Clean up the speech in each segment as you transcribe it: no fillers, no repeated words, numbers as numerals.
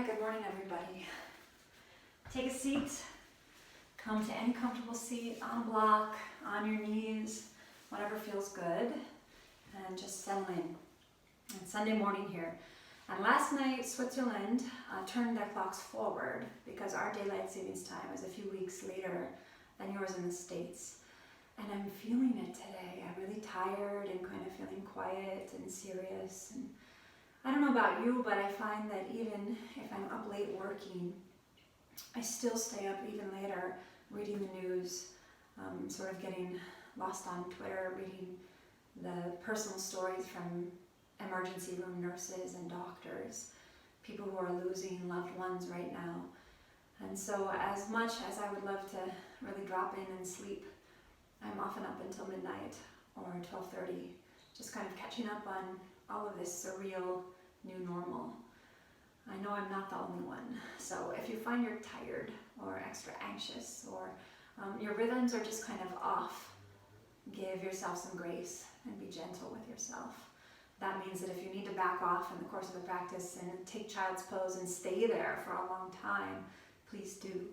good morning everybody. Take a seat, come to any comfortable seat, on a block, on your knees, whatever feels good, and just settle in. It's Sunday morning here. And last night, Switzerland turned their clocks forward because our daylight savings time is a few weeks later than yours in the States. And I'm feeling it today. I'm really tired and kind of feeling quiet and serious. And I don't know about you, but I find that even if I'm up late working, I still stay up even later reading the news, sort of getting lost on Twitter, reading the personal stories from emergency room nurses and doctors, people who are losing loved ones right now. And so as much as I would love to really drop in and sleep, I'm often up until midnight or 12:30, just kind of catching up on all of this surreal new normal. I know I'm not the only one. So if you find you're tired or extra anxious or your rhythms are just kind of off, give yourself some grace and be gentle with yourself. That means that if you need to back off in the course of the practice and take child's pose and stay there for a long time, please do.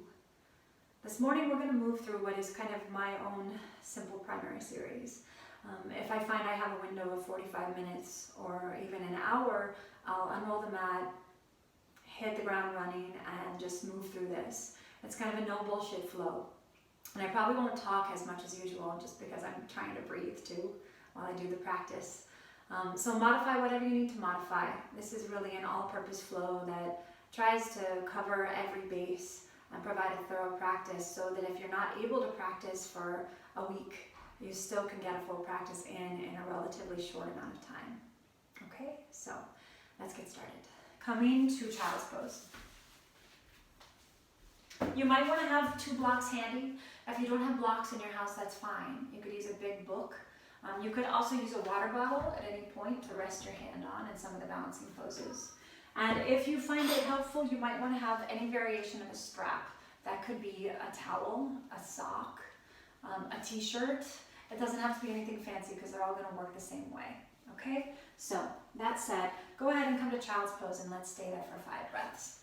This morning we're going to move through what is kind of my own simple primary series. If I find I have a window of 45 minutes or even an hour, I'll unroll the mat, hit the ground running, and just move through this. It's kind of a no bullshit flow. And I probably won't talk as much as usual just because I'm trying to breathe too while I do the practice. So modify whatever you need to modify. This is really an all-purpose flow that tries to cover every base and provide a thorough practice so that if you're not able to practice for a week, you still can get a full practice in a relatively short amount of time. Okay, so let's get started. Coming to child's pose. You might want to have 2 blocks handy. If you don't have blocks in your house, that's fine. You could use a big book. You could also use a water bottle at any point to rest your hand on in some of the balancing poses. And if you find it helpful, you might want to have any variation of a strap. That could be a towel, a sock, a t-shirt. It doesn't have to be anything fancy because they're all going to work the same way. Okay? So, that said, go ahead and come to child's pose and let's stay there for 5 breaths.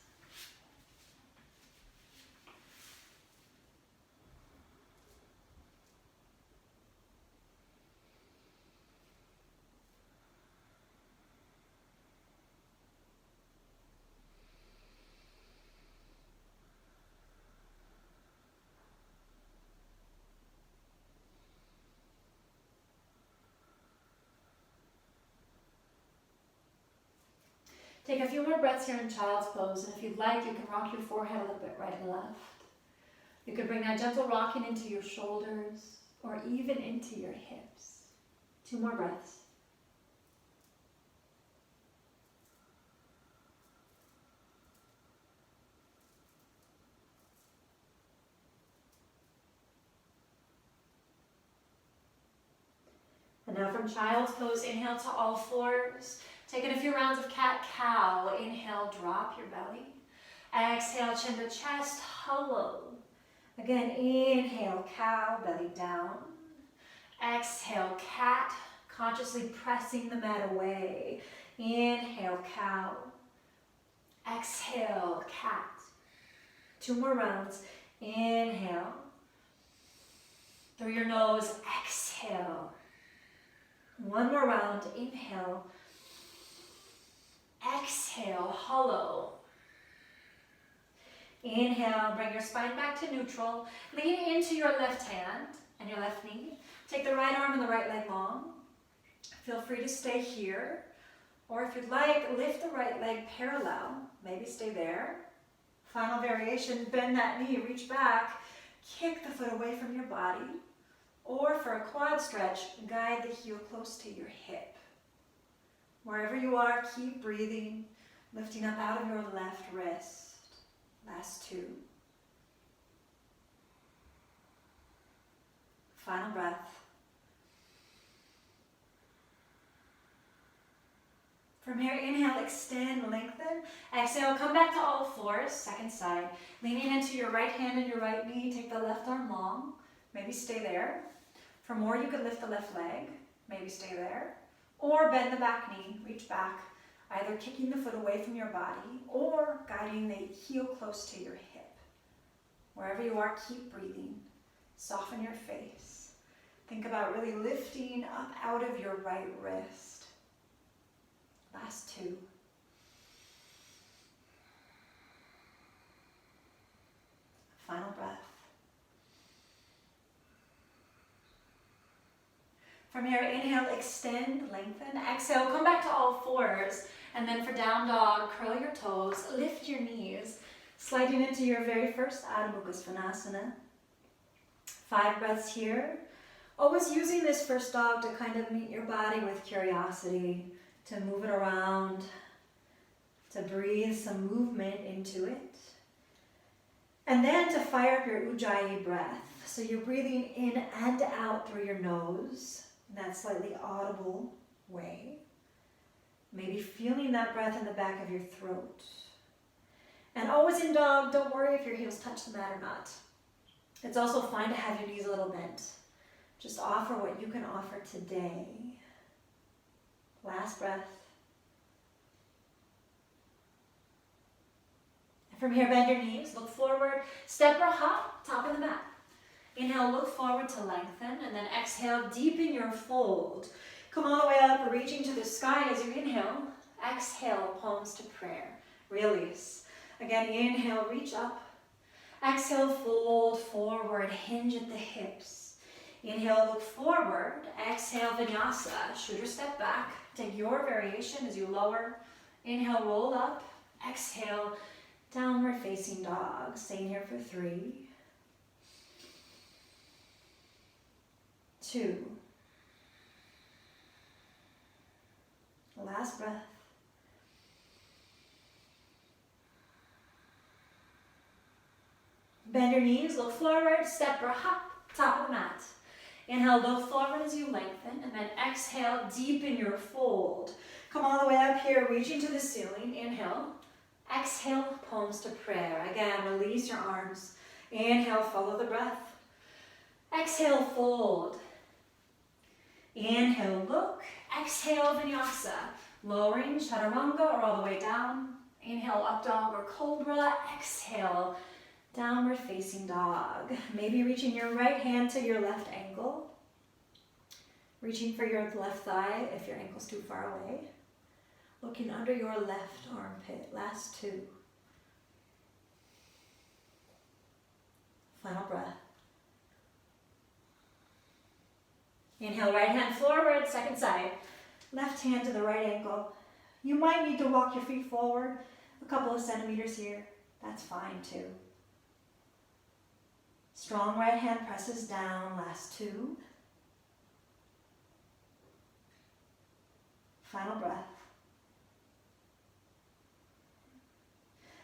Take a few more breaths here in child's pose, and if you'd like, you can rock your forehead a little bit right and left. You could bring that gentle rocking into your shoulders or even into your hips. 2 more breaths. And now from child's pose, inhale to all fours. Taking a few rounds of cat-cow. Inhale, drop your belly. Exhale, chin to chest, hollow. Again, inhale, cow, belly down. Exhale, cat, consciously pressing the mat away. Inhale, cow. Exhale, cat. 2 more rounds. Inhale. Through your nose, exhale. 1 more round, inhale. Exhale, hollow. Inhale, bring your spine back to neutral. Lean into your left hand and your left knee. Take the right arm and the right leg long. Feel free to stay here. Or if you'd like, lift the right leg parallel. Maybe stay there. Final variation, bend that knee, reach back. Kick the foot away from your body. Or for a quad stretch, guide the heel close to your hip. Wherever you are, keep breathing, lifting up out of your left wrist. Last 2. Final breath. From here, inhale, extend, lengthen. Exhale, come back to all fours, second side. Leaning into your right hand and your right knee, take the left arm long. Maybe stay there. For more, you could lift the left leg. Maybe stay there. Or bend the back knee, reach back. either kicking the foot away from your body or guiding the heel close to your hip. Wherever you are, keep breathing. Soften your face. Think about really lifting up out of your right wrist. Last two. Final breath. From here, inhale, extend, lengthen. Exhale, come back to all fours. And then for down dog, curl your toes, lift your knees, sliding into your very first Adho Mukha Svanasana. 5 breaths here. Always using this first dog to kind of meet your body with curiosity, to move it around, to breathe some movement into it. And then to fire up your Ujjayi breath. So you're breathing in and out through your nose in that slightly audible way. Maybe feeling that breath in the back of your throat. And always in dog, don't worry if your heels touch the mat or not. It's also fine to have your knees a little bent. Just offer what you can offer today. Last breath. From here, bend your knees, look forward, step or hop, top of the mat. Inhale, look forward to lengthen, and then exhale, deepen your fold. Come all the way up, reaching to the sky as you inhale. Exhale, palms to prayer. Release. Again, inhale, reach up. Exhale, fold forward, hinge at the hips. Inhale, look forward. Exhale, vinyasa. Shoot or step back. Take your variation as you lower. Inhale, roll up. Exhale, downward facing dog. Staying here for 3, 2. Last breath. Bend your knees, look forward, step or hop, top of the mat. Inhale, look forward as you lengthen, and then exhale, deepen your fold. Come all the way up here, reaching to the ceiling. Inhale, exhale, palms to prayer. Again, release your arms. Inhale, follow the breath. Exhale, fold. Inhale, look. Exhale, vinyasa. Lowering, chaturanga, or all the way down. Inhale, up dog or cobra. Exhale, downward facing dog. Maybe reaching your right hand to your left ankle. Reaching for your left thigh if your ankle's too far away. Looking under your left armpit. Last 2. Final breath. Inhale, right hand forward, second side. Left hand to the right ankle. You might need to walk your feet forward a couple of centimeters here. That's fine too. Strong right hand presses down. Last 2. Final breath.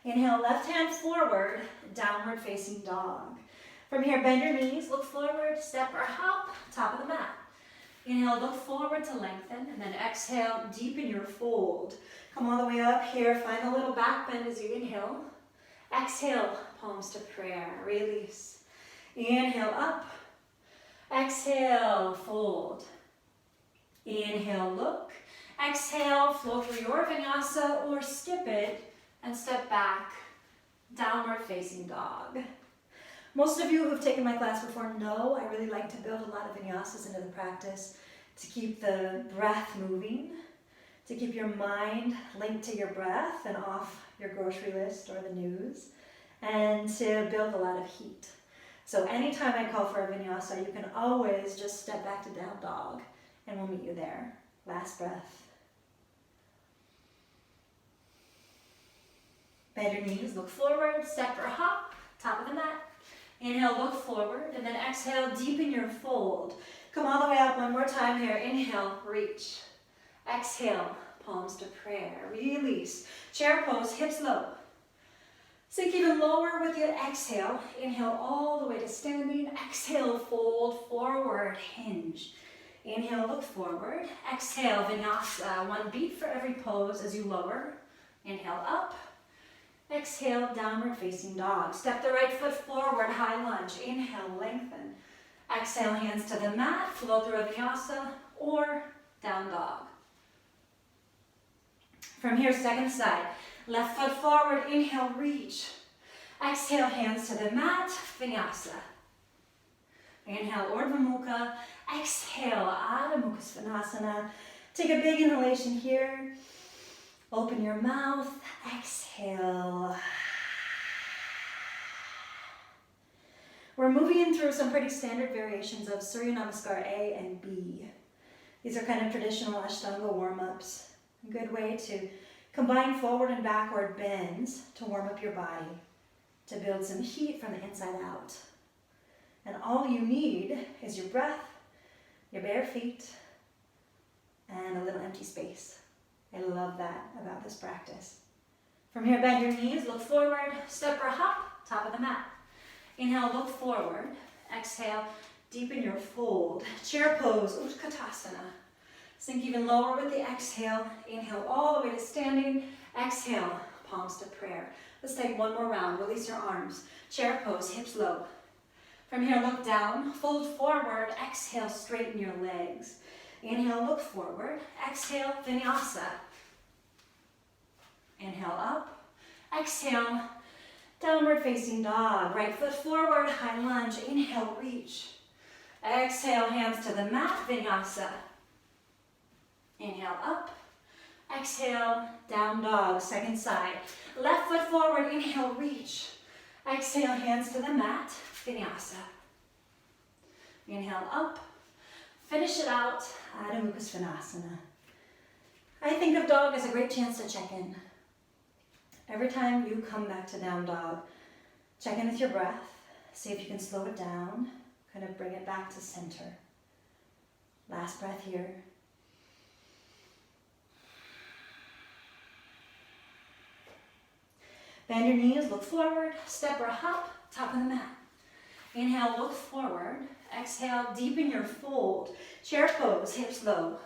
Inhale, left hand forward, downward facing dog. From here, bend your knees, look forward, step or hop, top of the mat. Inhale, look forward to lengthen, and then exhale, deepen your fold. Come all the way up here, find a little back bend as you inhale. Exhale, palms to prayer, release. Inhale, up. Exhale, fold. Inhale, look. Exhale, flow through your vinyasa or skip it and step back, downward facing dog. Most of you who have taken my class before know I really like to build a lot of vinyasas into the practice to keep the breath moving, to keep your mind linked to your breath and off your grocery list or the news, and to build a lot of heat. So anytime I call for a vinyasa, you can always just step back to down dog and we'll meet you there. Last breath. Bend your knees, look forward, step or hop, top of the mat. Inhale, look forward, and then exhale, deepen your fold. Come all the way up one more time here. Inhale, reach. Exhale, palms to prayer. Release. Chair pose, hips low. Sink even lower with your exhale. Inhale all the way to standing. Exhale, fold forward, hinge. Inhale, look forward. Exhale, vinyasa. 1 beat for every pose as you lower. Inhale, up. Exhale, downward facing dog. Step the right foot forward, high lunge. Inhale, lengthen. Exhale, hands to the mat. Flow through a vinyasa or down dog. From here, second side. Left foot forward, inhale, reach. Exhale, hands to the mat, vinyasa. Inhale, Urdhva Mukha. Exhale, Adho Mukha Svanasana. Take a big inhalation here. Open your mouth, exhale. We're moving in through some pretty standard variations of Surya Namaskar A and B. These are kind of traditional Ashtanga warm-ups. A good way to combine forward and backward bends to warm up your body, to build some heat from the inside out. And all you need is your breath, your bare feet, and a little empty space. I love that about this practice. From here, bend your knees, look forward, step or hop, top of the mat. Inhale, look forward. Exhale, deepen your fold. Chair pose, Utkatasana. Sink even lower with the exhale. Inhale all the way to standing. Exhale, palms to prayer. Let's take one more round. Release your arms. Chair pose, hips low. From here, look down, fold forward. Exhale, straighten your legs. Inhale, look forward. Exhale, vinyasa. Inhale, up. Exhale, downward facing dog. Right foot forward, high lunge. Inhale, reach. Exhale, hands to the mat, vinyasa. Inhale, up. Exhale, down dog, second side. Left foot forward, inhale, reach. Exhale, hands to the mat, vinyasa. Inhale, up. Finish it out, Adho Mukha Svanasana. I think of dog as a great chance to check in. Every time you come back to down dog, check in with your breath. See if you can slow it down, kind of bring it back to center. Last breath here. Bend your knees, look forward, step or hop, top of the mat. Inhale, look forward. Exhale, deepen your fold. Chair pose, hips low.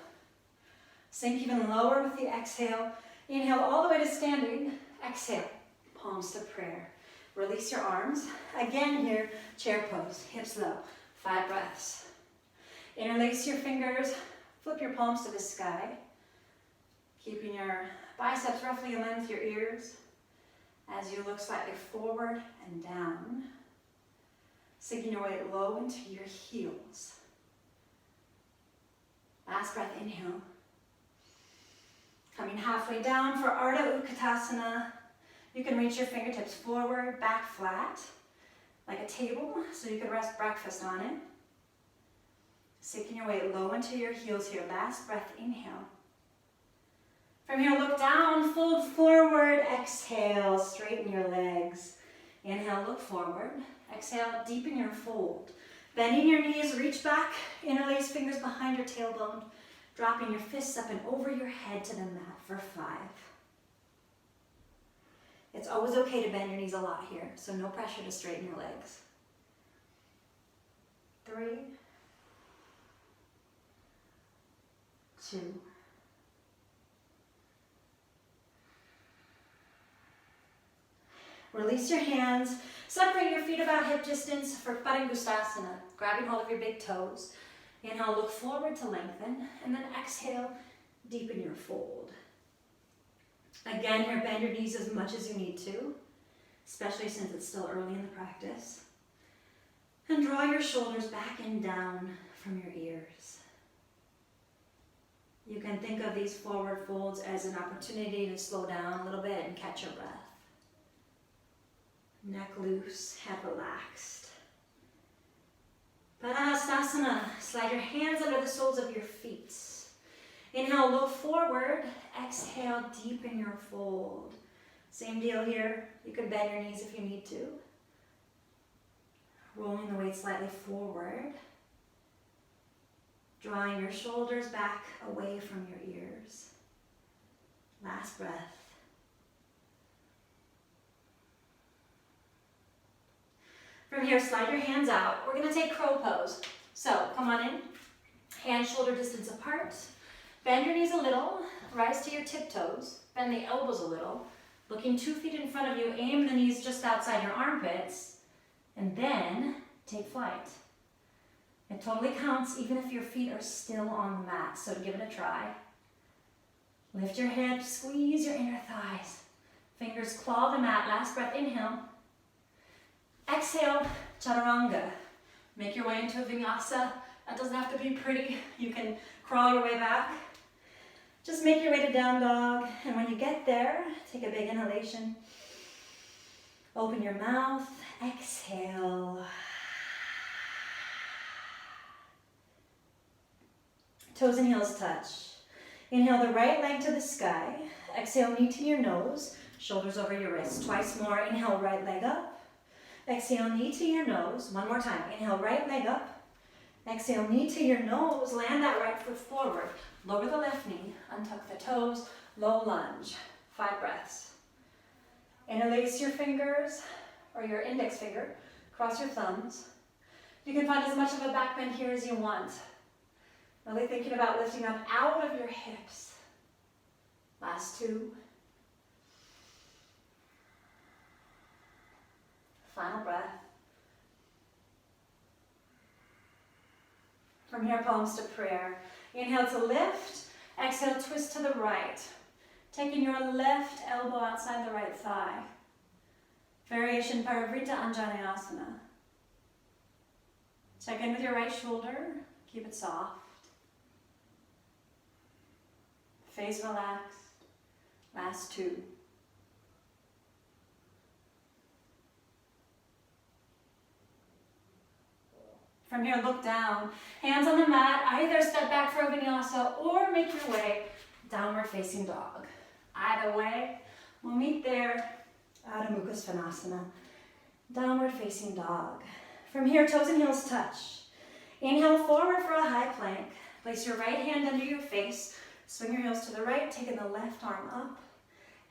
Sink even lower with the exhale. Inhale all the way to standing. Exhale, palms to prayer. Release your arms. Again here, chair pose, hips low. 5 breaths. Interlace your fingers, flip your palms to the sky. Keeping your biceps roughly in line with your ears. As you look slightly forward and down. Sinking your weight low into your heels. Last breath, inhale. Coming halfway down for Ardha Utkatasana. You can reach your fingertips forward, back flat, like a table, so you can rest breakfast on it. Sinking your weight low into your heels here. Last breath, inhale. From here, look down, fold forward, exhale, straighten your legs. Inhale, look forward. Exhale, deepen your fold. Bending your knees, reach back, interlace fingers behind your tailbone, dropping your fists up and over your head to the mat for 5. It's always okay to bend your knees a lot here, so no pressure to straighten your legs. 3, 2, release your hands. Separate your feet about hip distance for Padangustasana, grabbing hold of your big toes. Inhale, look forward to lengthen, and then exhale, deepen your fold. Again, here, bend your knees as much as you need to, especially since it's still early in the practice. And draw your shoulders back and down from your ears. You can think of these forward folds as an opportunity to slow down a little bit and catch your breath. Neck loose, head relaxed. Padahastasana, slide your hands under the soles of your feet. Inhale, look forward. Exhale, deepen your fold. Same deal here. You can bend your knees if you need to. Rolling the weight slightly forward. Drawing your shoulders back away from your ears. Last breath. From here, slide your hands out. We're going to take crow pose. So, come on in. Hands shoulder distance apart. Bend your knees a little. Rise to your tiptoes. Bend the elbows a little. Looking 2 feet in front of you, aim the knees just outside your armpits. And then, take flight. It totally counts even if your feet are still on the mat, so give it a try. Lift your hips, squeeze your inner thighs. Fingers claw the mat. Last breath, inhale. Exhale, chaturanga. Make your way into a vinyasa. That doesn't have to be pretty. You can crawl your way back. Just make your way to down dog. And when you get there, take a big inhalation. Open your mouth. Exhale. Toes and heels touch. Inhale the right leg to the sky. Exhale, knee to your nose. Shoulders over your wrists. Twice more. Inhale, right leg up. Exhale, knee to your nose. One more time. Inhale, right leg up. Exhale, knee to your nose. Land that right foot forward. Lower the left knee. Untuck the toes. Low lunge. 5 breaths. Interlace your fingers, or your index finger. Cross your thumbs. You can find as much of a back bend here as you want. Really thinking about lifting up out of your hips. Last 2. Final breath. From here, palms to prayer. Inhale to lift. Exhale, twist to the right. Taking your left elbow outside the right thigh. Variation Parivrita Anjaneyasana. Check in with your right shoulder. Keep it soft. Face relaxed. Last 2. From here, look down. Hands on the mat. Either step back for a vinyasa or make your way downward facing dog. Either way, we'll meet there. Adho Mukha Svanasana. Downward facing dog. From here, toes and heels touch. Inhale forward for a high plank. Place your right hand under your face. Swing your heels to the right, taking the left arm up.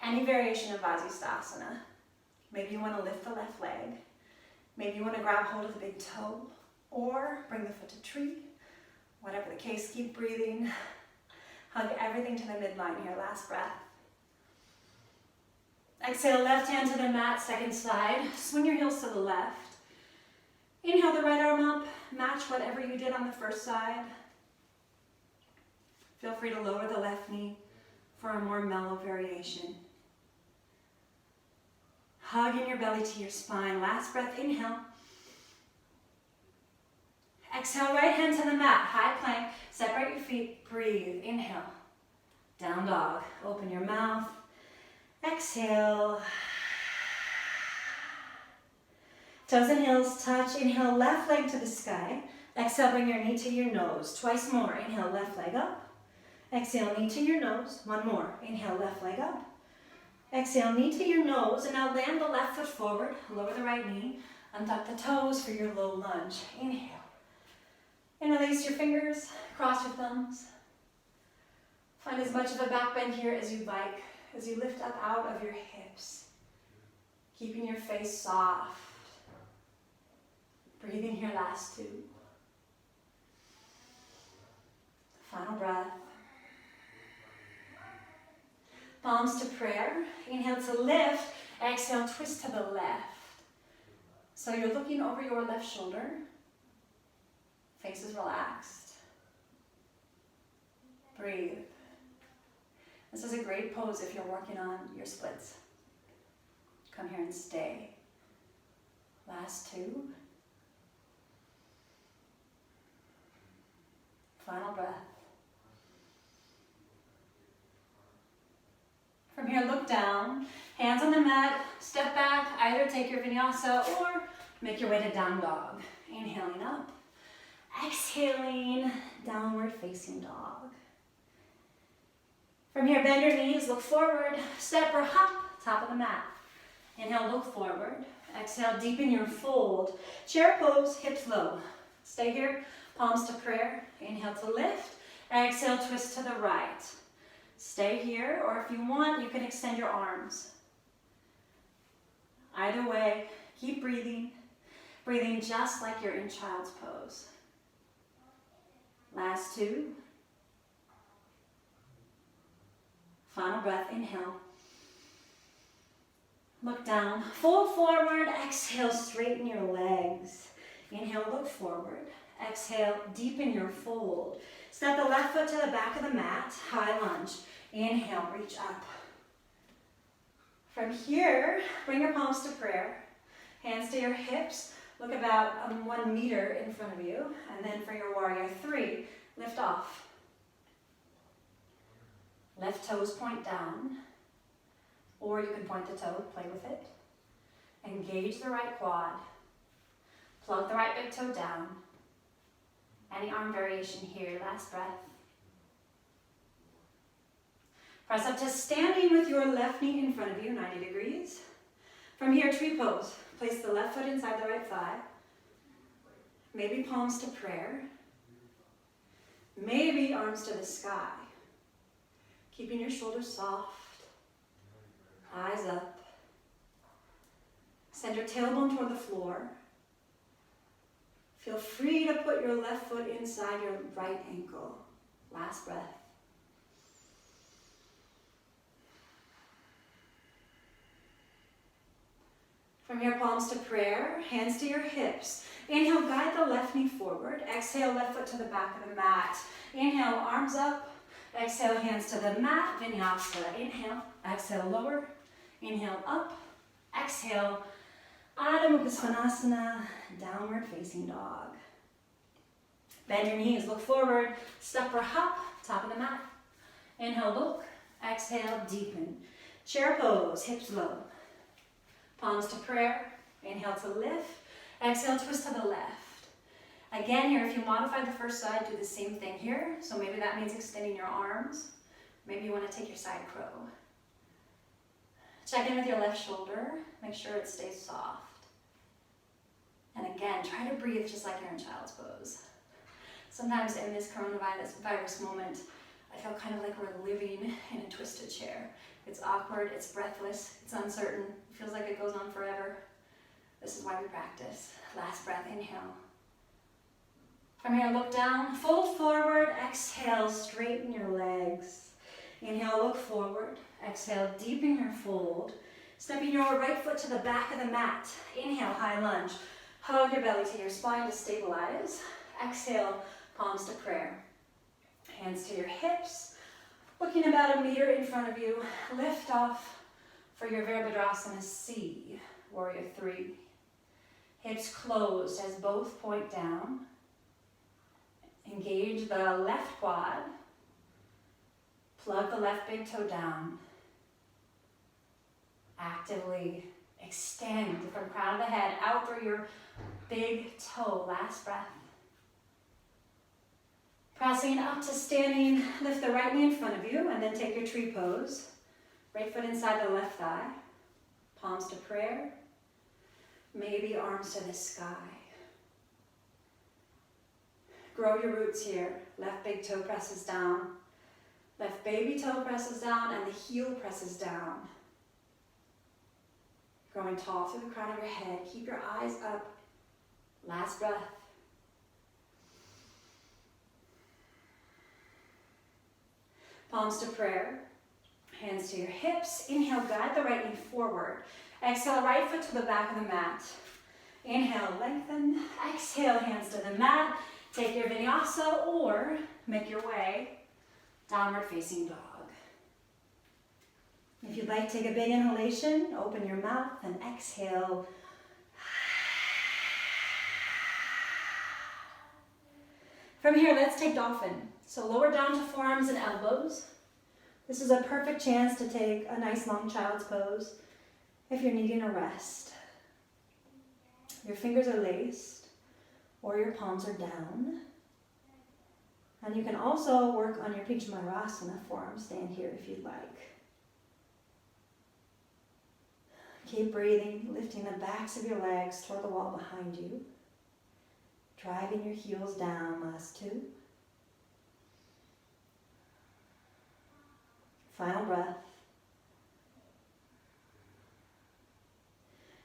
Any variation of Vasisthasana. Maybe you want to lift the left leg. Maybe you want to grab hold of the big toe. Or bring the foot to tree. Whatever the case, keep breathing. Hug everything to the midline here. Last breath. Exhale, left hand to the mat, second side. Swing your heels to the left. Inhale the right arm up. Match whatever you did on the first side. Feel free to lower the left knee for a more mellow variation. Hugging your belly to your spine. Last breath, inhale. Exhale, right hand to the mat, high plank. Separate your feet, breathe. Inhale, down dog. Open your mouth. Exhale. Toes and heels touch. Inhale, left leg to the sky. Exhale, bring your knee to your nose. Twice more. Inhale, left leg up. Exhale, knee to your nose. One more. Inhale, left leg up. Exhale, knee to your nose. And now land the left foot forward. Lower the right knee. Untuck the toes for your low lunge. Inhale. Interlace your fingers. Cross your thumbs. Find as much of a back bend here as you'd like as you lift up out of your hips. Keeping your face soft. Breathing here, last 2. Final breath. Palms to prayer. Inhale to lift. Exhale, twist to the left. So you're looking over your left shoulder. Face is relaxed. Breathe. This is a great pose if you're working on your splits. Come here and stay. Last 2. Final breath. From here, look down. Hands on the mat. Step back. Either take your vinyasa or make your way to down dog. Inhaling up. Exhaling, downward facing dog. From here, bend your knees, look forward, step or hop, top of the mat. Inhale, look forward. Exhale, deepen your fold. Chair pose, hips low. Stay here, palms to prayer. Inhale to lift. Exhale, twist to the right. Stay here, or if you want, you can extend your arms. Either way, keep breathing. Breathing just like you're in child's pose. Last 2. Final breath, inhale. Look down, fold forward, exhale, straighten your legs. Inhale, look forward. Exhale, deepen your fold. Step the left foot to the back of the mat, high lunge. Inhale, reach up. From here, bring your palms to prayer. Hands to your hips. Look about 1 meter in front of you. And then for your warrior 3, lift off. Left toes point down. Or you can point the toe, play with it. Engage the right quad. Plug the right big toe down. Any arm variation here, last breath. Press up to standing with your left knee in front of you, 90 degrees. From here, tree pose. Place the left foot inside the right thigh. Maybe palms to prayer. Maybe arms to the sky. Keeping your shoulders soft. Eyes up. Send your tailbone toward the floor. Feel free to put your left foot inside your right ankle. Last breath. From your palms to prayer, hands to your hips. Inhale, guide the left knee forward. Exhale, left foot to the back of the mat. Inhale, arms up. Exhale, hands to the mat. Vinyasa. Inhale, exhale, lower. Inhale, up. Exhale, Adho Mukha Svanasana, downward facing dog. Bend your knees, look forward, step or hop, top of the mat. Inhale, look. Exhale, deepen. Chair pose, hips low. Palms to prayer. Inhale to lift. Exhale, twist to the left. Again here, if you modify the first side, do the same thing here. So maybe that means extending your arms. Maybe you want to take your side crow. Check in with your left shoulder. Make sure it stays soft. And again, try to breathe just like you're in child's pose. Sometimes in this coronavirus moment, I feel kind of like we're living in a twisted chair. It's awkward, it's breathless, it's uncertain. It feels like it goes on forever. This is why we practice. Last breath, inhale. From here, look down, fold forward, exhale, straighten your legs. Inhale, look forward. Exhale, deepen your fold. Stepping your right foot to the back of the mat. Inhale, high lunge. Hug your belly to your spine to stabilize. Exhale, palms to prayer. Hands to your hips. Looking about 1 meter in front of you. Lift off for your Virabhadrasana C, warrior 3. Hips closed as both point down. Engage the left quad. Plug the left big toe down. Actively extend from crown of the head out through your big toe. Last breath. Pressing up to standing, lift the right knee in front of you and then take your tree pose. Right foot inside the left thigh. Palms to prayer. Maybe arms to the sky. Grow your roots here. Left big toe presses down. Left baby toe presses down and the heel presses down. Growing tall through the crown of your head. Keep your eyes up. Last breath. Palms to prayer. Hands to your hips. Inhale, guide the right knee forward. Exhale, right foot to the back of the mat. Inhale, lengthen. Exhale, hands to the mat. Take your vinyasa or make your way downward facing dog. If you'd like, take a big inhalation, open your mouth and exhale. From here, let's take Dolphin. So lower down to forearms and elbows. This is a perfect chance to take a nice long child's pose if you're needing a rest. Your fingers are laced or your palms are down. And you can also work on your Pigeon forearm stand here if you'd like. Keep breathing, lifting the backs of your legs toward the wall behind you. Driving your heels down, last 2. Final breath.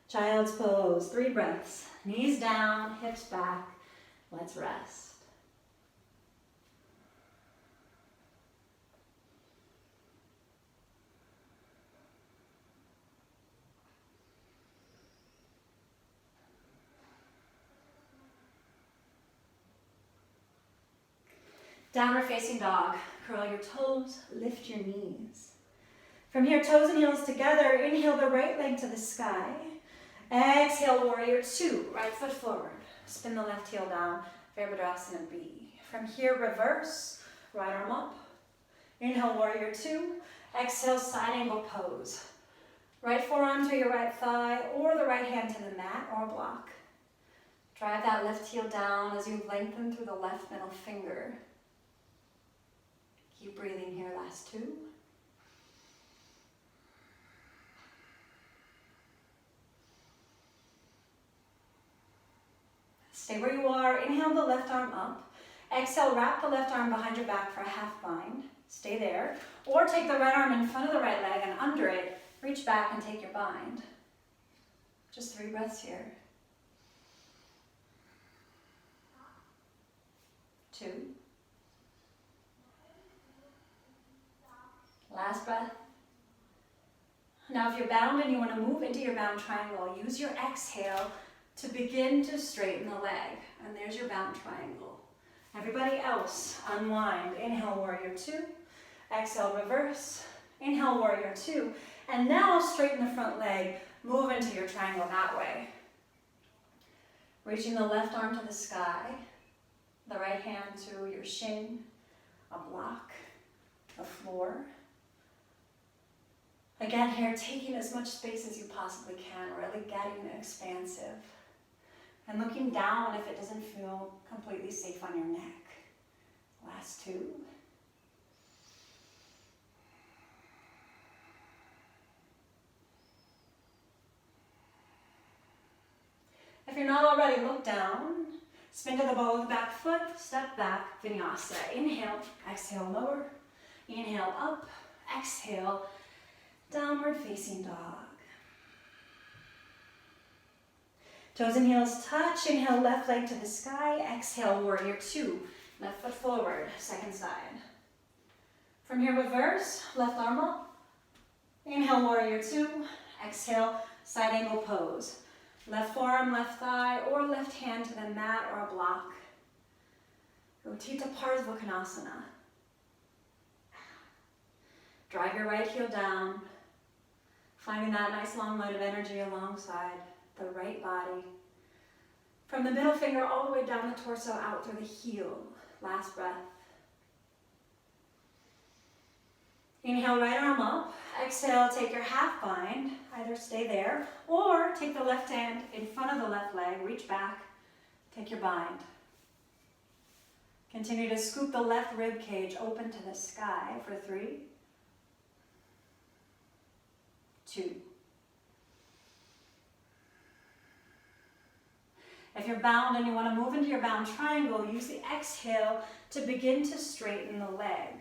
Child's pose, 3 breaths. Knees down, hips back. Let's rest. Downward facing dog. Curl your toes, lift your knees. From here, toes and heels together. Inhale the right leg to the sky. Exhale, warrior two. Right foot forward. Spin the left heel down. Virabhadrasana B. From here, reverse. Right arm up. Inhale, warrior two. Exhale, side angle pose. Right forearm to your right thigh or the right hand to the mat or block. Drive that left heel down as you lengthen through the left middle finger. Keep breathing here, last two. Stay where you are. Inhale the left arm up. Exhale, wrap the left arm behind your back for a half bind. Stay there. Or take the right arm in front of the right leg and under it, reach back and take your bind. Just 3 breaths here. 2. Last breath. Now if you're bound and you want to move into your bound triangle, use your exhale to begin to straighten the leg. And there's your bound triangle. Everybody else, unwind. Inhale, warrior two. Exhale, reverse. Inhale, warrior two. And now straighten the front leg. Move into your triangle that way. Reaching the left arm to the sky. The right hand to your shin, a block, the floor. Again here, taking as much space as you possibly can, really getting expansive. And looking down if it doesn't feel completely safe on your neck. Last 2. If you're not already, look down. Spin to the ball of the back foot, step back, vinyasa. Inhale, exhale, lower. Inhale, up, exhale, downward facing dog. Toes and heels touch. Inhale, left leg to the sky. Exhale, warrior two. Left foot forward, second side. From here, reverse, left arm up. Inhale, warrior two. Exhale, side angle pose. Left forearm, left thigh, or left hand to the mat or a block. Tittibhasana. Drive your right heel down, finding that nice long line of energy alongside the right body. From the middle finger all the way down the torso, out through the heel. Last breath. Inhale, right arm up. Exhale, take your half bind. Either stay there or take the left hand in front of the left leg, reach back, take your bind. Continue to scoop the left rib cage open to the sky for 3, 2. If you're bound and you want to move into your bound triangle, use the exhale to begin to straighten the leg.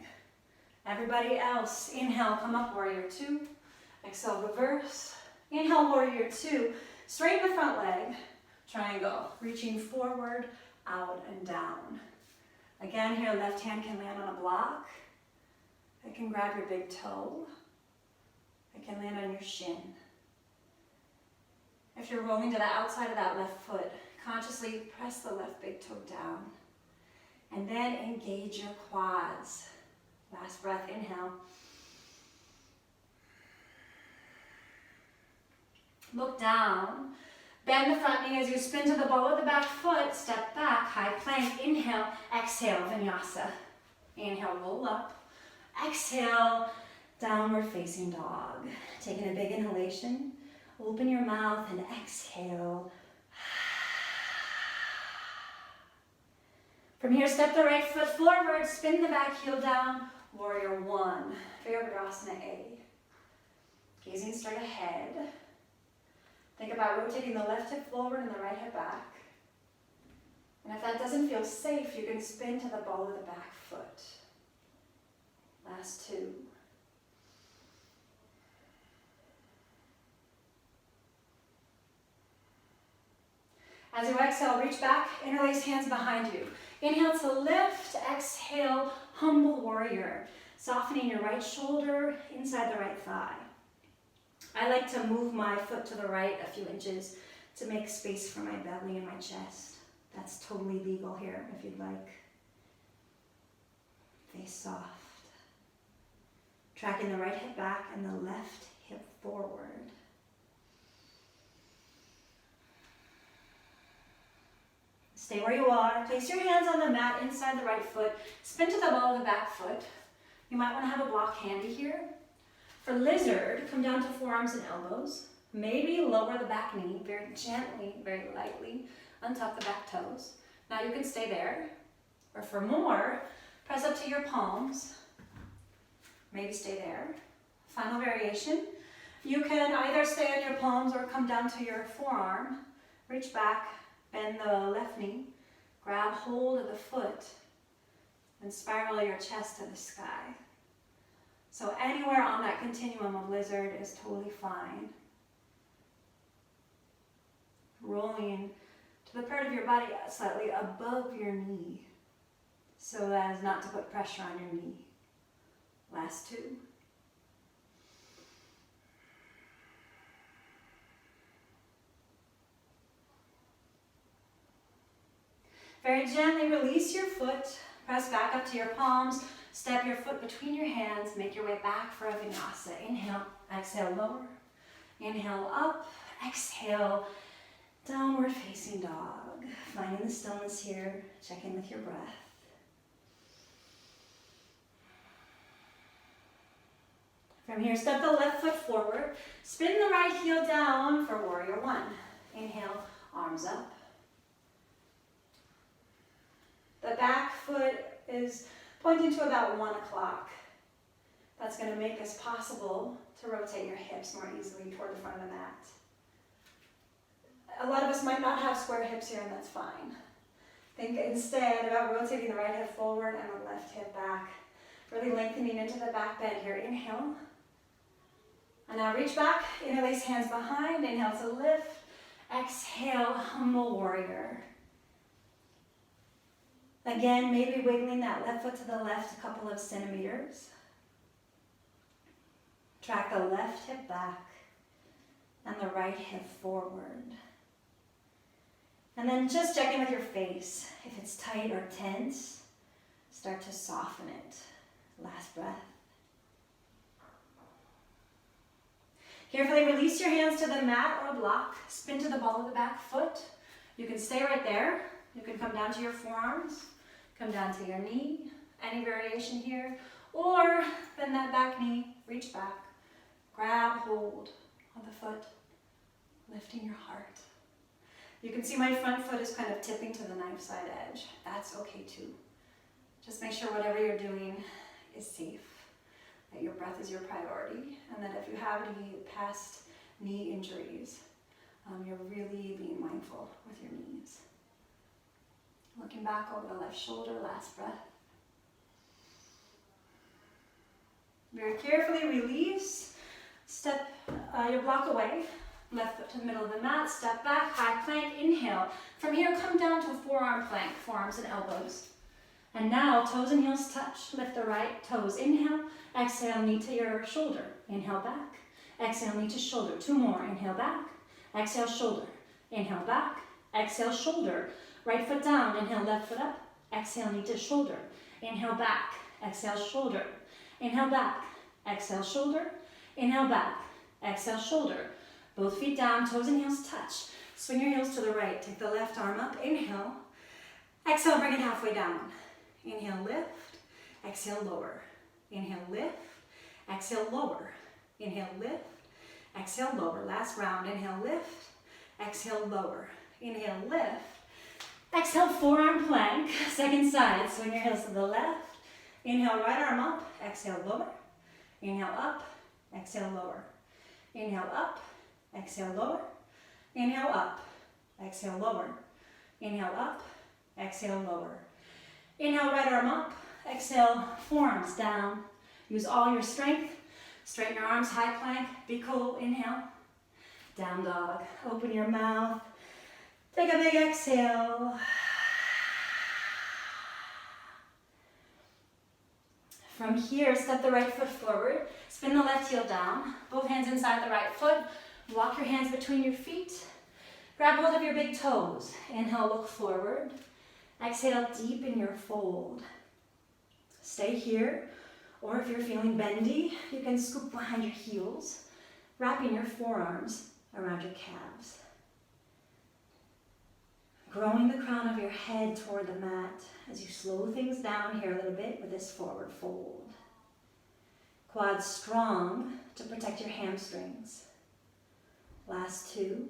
Everybody else, inhale, come up, warrior two. Exhale, reverse. Inhale, warrior two. Straighten the front leg, triangle, reaching forward, out, and down. Again, here, left hand can land on a block. It can grab your big toe. It can land on your shin. If you're rolling to the outside of that left foot, consciously press the left big toe down. And then engage your quads. Last breath, inhale. Look down. Bend the front knee as you spin to the ball of the back foot. Step back, high plank. Inhale, exhale, vinyasa. Inhale, roll up. Exhale, downward facing dog. Taking a big inhalation. Open your mouth and exhale. From here, step the right foot forward, spin the back heel down, warrior one, Virabhadrasana A. Gazing straight ahead. Think about rotating the left hip forward and the right hip back. And if that doesn't feel safe, you can spin to the ball of the back foot. Last 2. As you exhale, reach back, interlace hands behind you. Inhale to lift, exhale, humble warrior. Softening your right shoulder inside the right thigh. I like to move my foot to the right a few inches to make space for my belly and my chest. That's totally legal here if you'd like. Face soft. Tracking the right hip back and the left hip forward. Stay where you are. Place your hands on the mat inside the right foot. Spin to the ball of the back foot. You might want to have a block handy here. For lizard, come down to forearms and elbows. Maybe lower the back knee very gently, very lightly. Untuck the back toes. Now you can stay there. Or for more, press up to your palms. Maybe stay there. Final variation. You can either stay on your palms or come down to your forearm. Reach back, bend the left knee, grab hold of the foot, and spiral your chest to the sky. So anywhere on that continuum of lizard is totally fine. Rolling to the part of your body slightly above your knee so as not to put pressure on your knee. Last two. Very gently release your foot, press back up to your palms, step your foot between your hands, make your way back for a vinyasa. Inhale, exhale, lower. Inhale, up, exhale, downward facing dog. Finding the stillness here, check in with your breath. From here, step the left foot forward, spin the right heel down for warrior one. Inhale, arms up. The back foot is pointing to about 1 o'clock. That's going to make it possible to rotate your hips more easily toward the front of the mat. A lot of us might not have square hips here, and that's fine. Think instead about rotating the right hip forward and the left hip back. Really lengthening into the back bend here. Inhale. And now reach back, interlace hands behind, inhale to lift, exhale, humble warrior. Again, maybe wiggling that left foot to the left a couple of centimeters. Track the left hip back and the right hip forward. And then just check in with your face. If it's tight or tense, start to soften it. Last breath. Carefully release your hands to the mat or block. Spin to the ball of the back foot. You can stay right there. You can come down to your forearms. Come down to your knee. Any variation here. Or bend that back knee. Reach back. Grab hold of the foot. Lifting your heart. You can see my front foot is kind of tipping to the knife side edge. That's okay too. Just make sure whatever you're doing is safe. That your breath is your priority, and that if you have any past knee injuries, you're really being mindful with your knees. Looking back over the left shoulder, last breath. Very carefully release, step your block away, left foot to the middle of the mat, step back, high plank, inhale. From here, come down to a forearm plank, forearms and elbows. And now, toes and heels touch. Lift the right toes. Inhale. Exhale, knee to your shoulder. Inhale, back. Exhale, knee to shoulder. Two more. Inhale, back. Exhale, shoulder. Inhale, back. Exhale, shoulder. Right foot down. Inhale, left foot up. Exhale, knee to shoulder. Inhale, back. Exhale, shoulder. Inhale, back. Exhale, shoulder. Inhale, back. Exhale, shoulder. Both feet down, toes and heels touch. Swing your heels to the right. Take the left arm up. Inhale. Exhale, bring it halfway down. Inhale, lift. Exhale, lower. Inhale, lift. Exhale, lower. Inhale, lift. Exhale, lower. Last round. Inhale, lift. Exhale, lower. Inhale, lift. Exhale, forearm plank. Second side. Swing your heels to the left. Inhale, right arm up. Exhale, lower. Inhale, up. Exhale, lower. Inhale, up. Exhale, lower. Inhale, up. Exhale, lower. Inhale, up. Exhale, lower. Inhale, right arm up. Exhale, forearms down. Use all your strength. Straighten your arms, high plank. Be cool. Inhale. Down dog. Open your mouth. Take a big exhale. From here, step the right foot forward. Spin the left heel down. Both hands inside the right foot. Walk your hands between your feet. Grab hold of your big toes. Inhale, look forward. Exhale, deepen your fold. Stay here Or if you're feeling bendy, you can scoop behind your heels, wrapping your forearms around your calves. Growing the crown of your head toward the mat as you slow things down here a little bit with this forward fold. Quads strong to protect your hamstrings. Last two.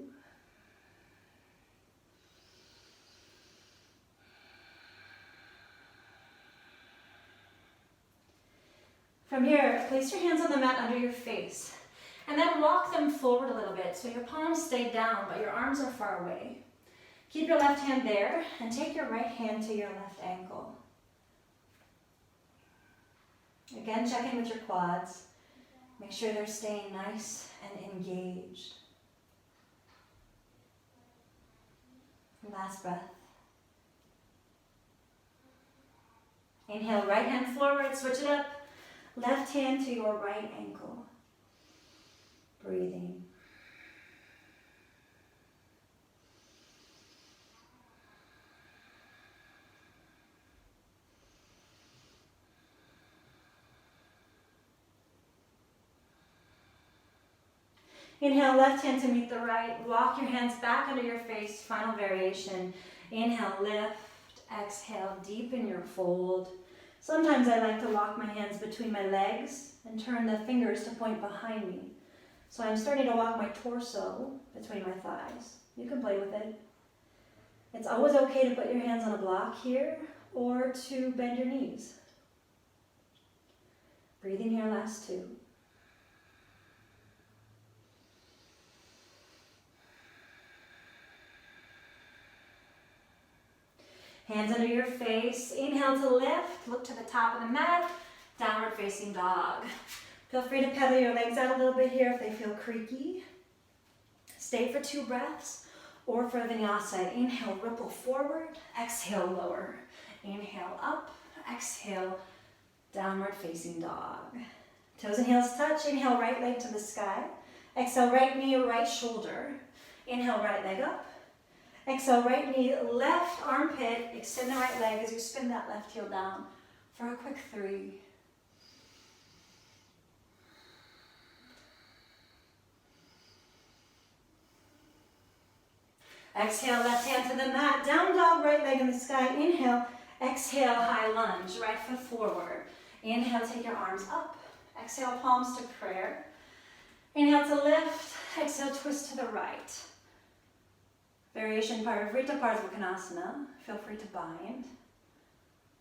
From here, place your hands on the mat under your face and then walk them forward a little bit so your palms stay down but your arms are far away. Keep your left hand there and take your right hand to your left ankle. Again, check in with your quads. Make sure they're staying nice and engaged. Last breath. Inhale, right hand forward, switch it up. Left hand to your right ankle. Breathing. Inhale, left hand to meet the right. Walk your hands back under your face. Final variation. Inhale, lift. Exhale, deepen your fold. Sometimes I like to lock my hands between my legs and turn the fingers to point behind me. So I'm starting to walk my torso between my thighs. You can play with it. It's always okay to put your hands on a block here or to bend your knees. Breathing here, last two. Hands under your face. Inhale to lift. Look to the top of the mat. Downward facing dog. Feel free to pedal your legs out a little bit here if they feel creaky. Stay for 2 breaths. Or for vinyasa, inhale, ripple forward. Exhale, lower. Inhale, up. Exhale, downward facing dog. Toes and heels touch. Inhale, right leg to the sky. Exhale, right knee, right shoulder. Inhale, right leg up. Exhale, right knee, left armpit, extend the right leg as you spin that left heel down for a quick 3. Exhale, left hand to the mat, down dog, right leg in the sky. Inhale, exhale, high lunge, right foot forward. Inhale, take your arms up. Exhale, palms to prayer. Inhale to lift, exhale, twist to the right. Variation Parivrita Parsvakonasana. Feel free to bind.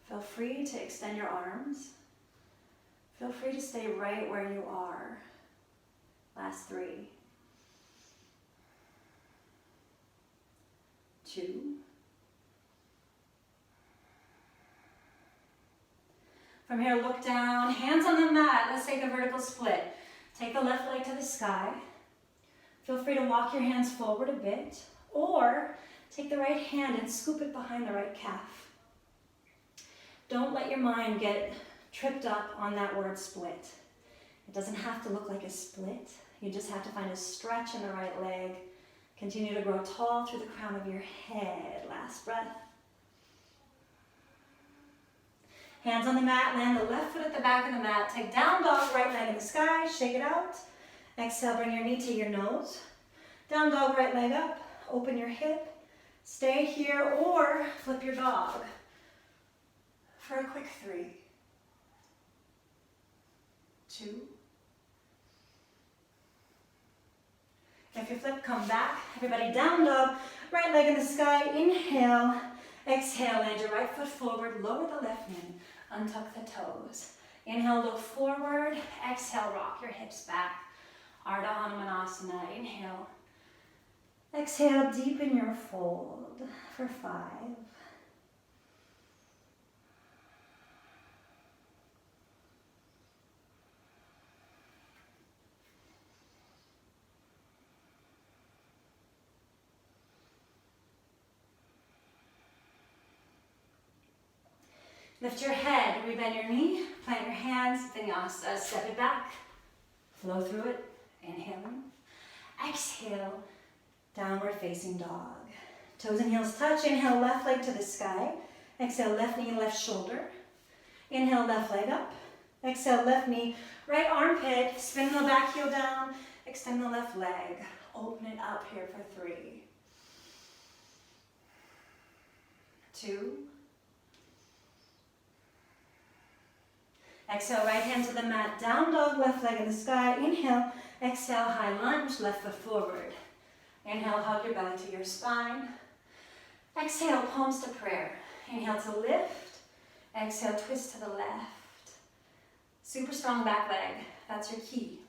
Feel free to extend your arms. Feel free to stay right where you are. Last 3. 2. From here, look down, hands on the mat. Let's take a vertical split. Take the left leg to the sky. Feel free to walk your hands forward a bit. Or take the right hand and scoop it behind the right calf. Don't let your mind get tripped up on that word split. It doesn't have to look like a split. You just have to find a stretch in the right leg. Continue to grow tall through the crown of your head. Last breath. Hands on the mat, land the left foot at the back of the mat. Take down dog, right leg in the sky, shake it out. Exhale, bring your knee to your nose. Down dog, right leg up. Open your hip, stay here, or flip your dog for a quick 3. 2. If you flip, come back. Everybody down dog, right leg in the sky. Inhale, exhale, land your right foot forward, lower the left knee, untuck the toes. Inhale, look forward. Exhale, rock your hips back. Ardha Hanumanasana. Inhale. Exhale, deepen your fold for 5. Lift your head, rebend your knee, plant your hands, vinyasa, step it back, flow through it, inhaling, exhale, downward facing dog. Toes and heels touch, inhale, left leg to the sky, exhale, left knee, left shoulder, inhale, left leg up, Exhale, left knee, right armpit, spin the back heel down, extend the left leg. Open it up here for 3, 2. Exhale, right hand to the mat, down dog, left leg in the sky. Inhale, exhale, high lunge, left foot forward. Inhale, hug your belly to your spine. Exhale, palms to prayer. Inhale to lift. Exhale, twist to the left. Super strong back leg, that's your key.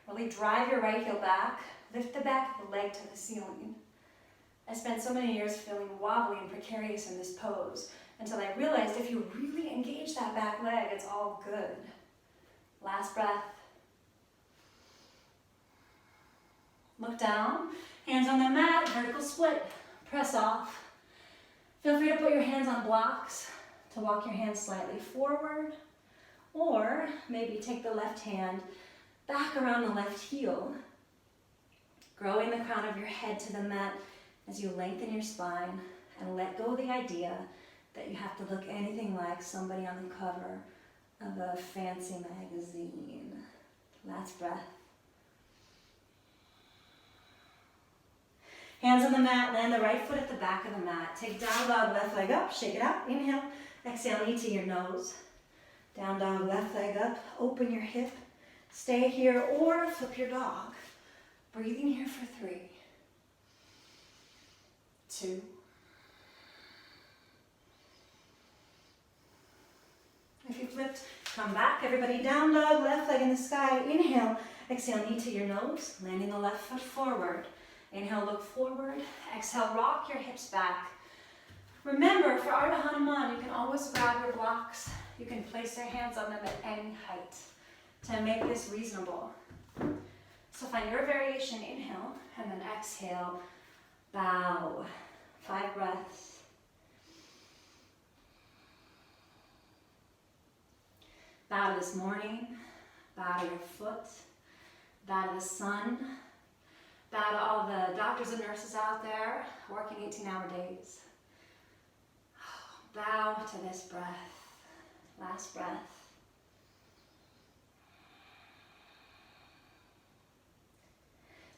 Really drive your right heel back, lift the back of the leg to the ceiling. I spent so many years feeling wobbly and precarious in this pose until I realized if you really engage that back leg, it's all good. Last breath. Look down, hands on the mat, vertical split, press off. Feel free to put your hands on blocks to walk your hands slightly forward, or maybe take the left hand back around the left heel, growing the crown of your head to the mat as you lengthen your spine and let go of the idea that you have to look anything like somebody on the cover of a fancy magazine. Last breath. Hands on the mat, land the right foot at the back of the mat. Take down dog, left leg up, shake it out. Inhale, exhale, knee to your nose. Down dog, left leg up, open your hip. Stay here or flip your dog. Breathing here for 3, 2. If you flipped, come back. Everybody down dog, left leg in the sky. Inhale, exhale, knee to your nose, landing the left foot forward. Inhale, look forward. Exhale, rock your hips back. Remember, for Ardha Hanuman, you can always grab your blocks. You can place your hands on them at any height to make this reasonable. So find your variation. Inhale, and then exhale, bow. 5 breaths. Bow to this morning, bow to your foot, bow to the sun, bow to all the doctors and nurses out there working 18-hour days. Bow to this breath. Last breath.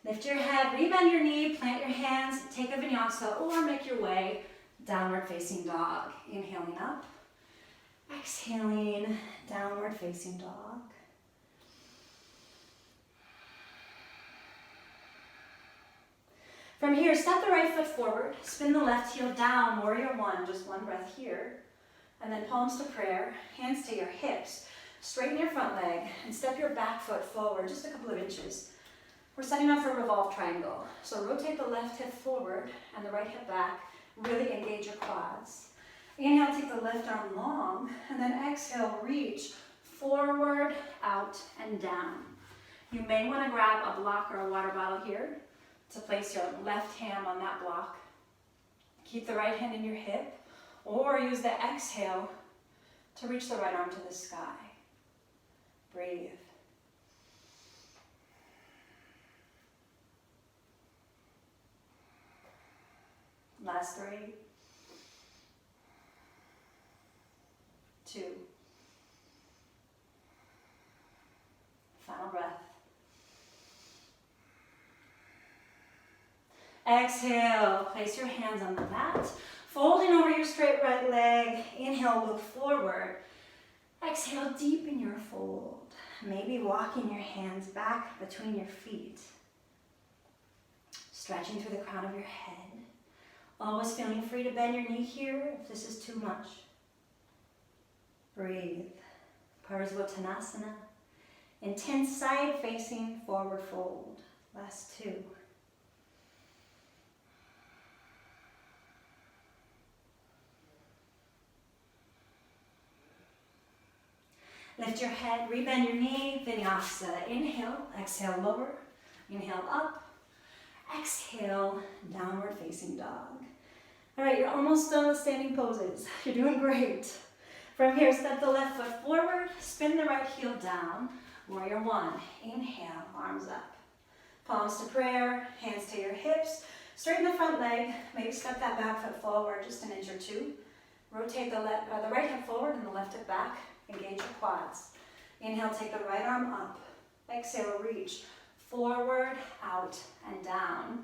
Lift your head, rebend your knee, plant your hands, take a vinyasa, or make your way downward facing dog. Inhaling up, exhaling, downward facing dog. From here, step the right foot forward, spin the left heel down, warrior 1, just 1 breath here. And then palms to prayer, hands to your hips. Straighten your front leg and step your back foot forward just a couple of inches. We're setting up for a revolved triangle. So rotate the left hip forward and the right hip back. Really engage your quads. Inhale, take the left arm long, and then exhale, reach forward, out, and down. You may want to grab a block or a water bottle here to place your left hand on that block. Keep the right hand in your hip, or use the exhale to reach the right arm to the sky. Breathe. Last 3, 2. Final breath. Exhale, place your hands on the mat, folding over your straight right leg. Inhale, look forward. Exhale, deepen your fold. Maybe walking your hands back between your feet. Stretching through the crown of your head. Always feeling free to bend your knee here if this is too much. Breathe. Parsvottanasana. Intense side facing forward fold. Last 2. Lift your head, rebend your knee, vinyasa. Inhale, exhale, lower. Inhale, up. Exhale, downward facing dog. All right, you're almost done with standing poses. You're doing great. From here, step the left foot forward, spin the right heel down. Warrior 1. Inhale, arms up. Palms to prayer, hands to your hips. Straighten the front leg. Maybe step that back foot forward just an inch or 2. Rotate the right hip forward and the left hip back. Engage your quads. Inhale, take the right arm up. Exhale, reach forward, out, and down.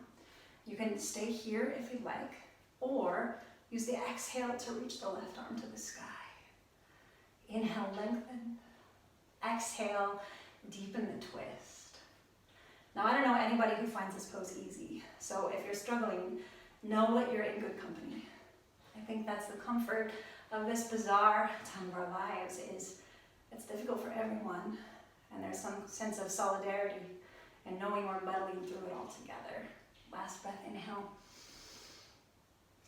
You can stay here if you'd like, or use the exhale to reach the left arm to the sky. Inhale, lengthen. Exhale, deepen the twist. Now, I don't know anybody who finds this pose easy, so if you're struggling, know that you're in good company. I think that's the comfort of this bizarre time of our lives, is it's difficult for everyone, and there's some sense of solidarity and knowing we're muddling through it all together. Last breath, inhale.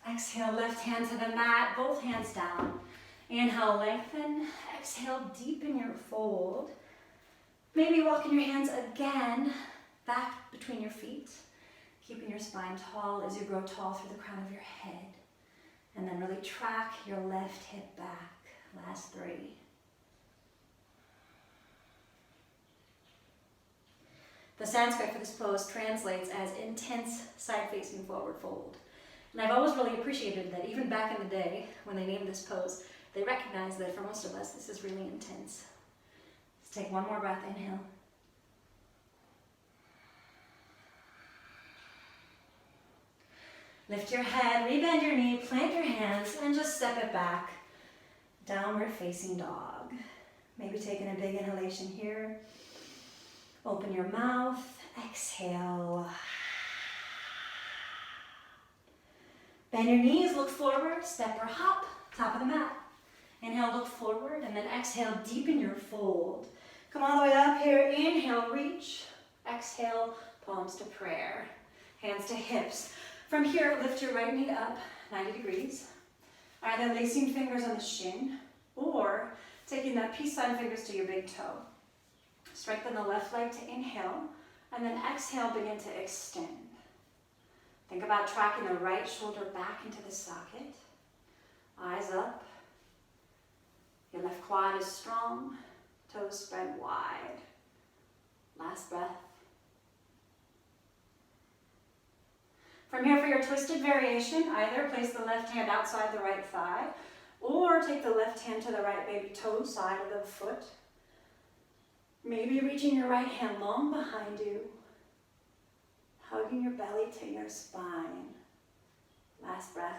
Exhale, left hand to the mat, both hands down. Inhale, lengthen. Exhale, deepen your fold. Maybe walking your hands again back between your feet, keeping your spine tall as you grow tall through the crown of your head. And then really track your left hip back. Last 3. The Sanskrit for this pose translates as intense side-facing forward fold. And I've always really appreciated that even back in the day when they named this pose, they recognized that for most of us, this is really intense. Let's take one more breath, inhale. Lift your head, rebend your knee, plant your hands, and just step it back. Downward facing dog. Maybe taking a big inhalation here. Open your mouth, exhale. Bend your knees, look forward, step or hop, top of the mat. Inhale, look forward, and then exhale, deepen your fold. Come all the way up here, inhale, reach. Exhale, palms to prayer. Hands to hips. From here, lift your right knee up 90 degrees. Either lacing fingers on the shin, or taking that peace sign fingers to your big toe. Strengthen the left leg to inhale, and then exhale, begin to extend. Think about tracking the right shoulder back into the socket. Eyes up. Your left quad is strong, toes spread wide. Last breath. From here, for your twisted variation, either place the left hand outside the right thigh, or take the left hand to the right baby toe side of the foot. Maybe reaching your right hand long behind you, hugging your belly to your spine. Last breath.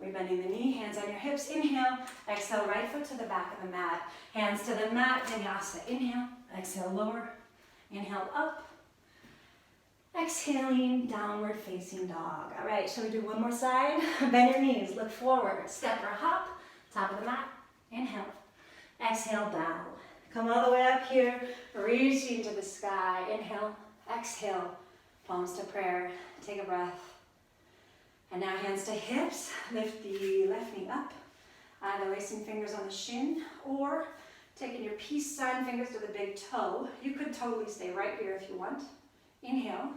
Rebending the knee, hands on your hips, inhale. Exhale, right foot to the back of the mat. Hands to the mat, vinyasa. Inhale, exhale, lower. Inhale, up. Exhaling, downward facing dog. All right, shall we do one more side? Bend your knees, look forward, step or hop, top of the mat. Inhale. Exhale, bow. Come all the way up here, reaching to the sky. Inhale, exhale, palms to prayer. Take a breath. And now hands to hips. Lift the left knee up. Either lacing fingers on the shin, or taking your peace sign fingers to the big toe. You could totally stay right here if you want. Inhale.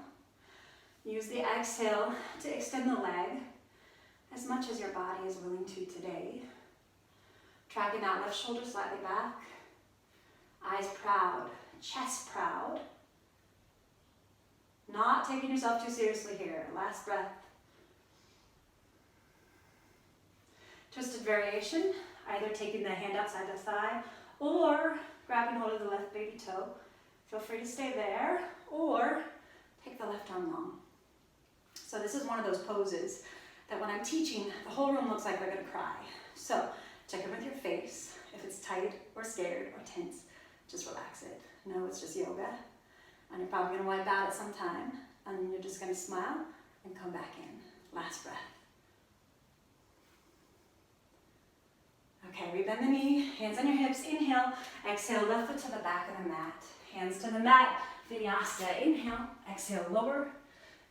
Use the exhale to extend the leg as much as your body is willing to today. Tracking that left shoulder slightly back. Eyes proud, chest proud. Not taking yourself too seriously here. Last breath. Twisted variation, either taking the hand outside the thigh or grabbing hold of the left baby toe. Feel free to stay there, or take the left arm long. So this is one of those poses that when I'm teaching, the whole room looks like they're gonna cry. So check in with your face. If it's tight or scared or tense, just relax it. No, it's just yoga. And you're probably gonna wipe out at some time, and you're just gonna smile and come back in. Last breath. Okay, rebend the knee, hands on your hips, inhale. Exhale, left foot to the back of the mat. Hands to the mat, vinyasa. Inhale, exhale, lower.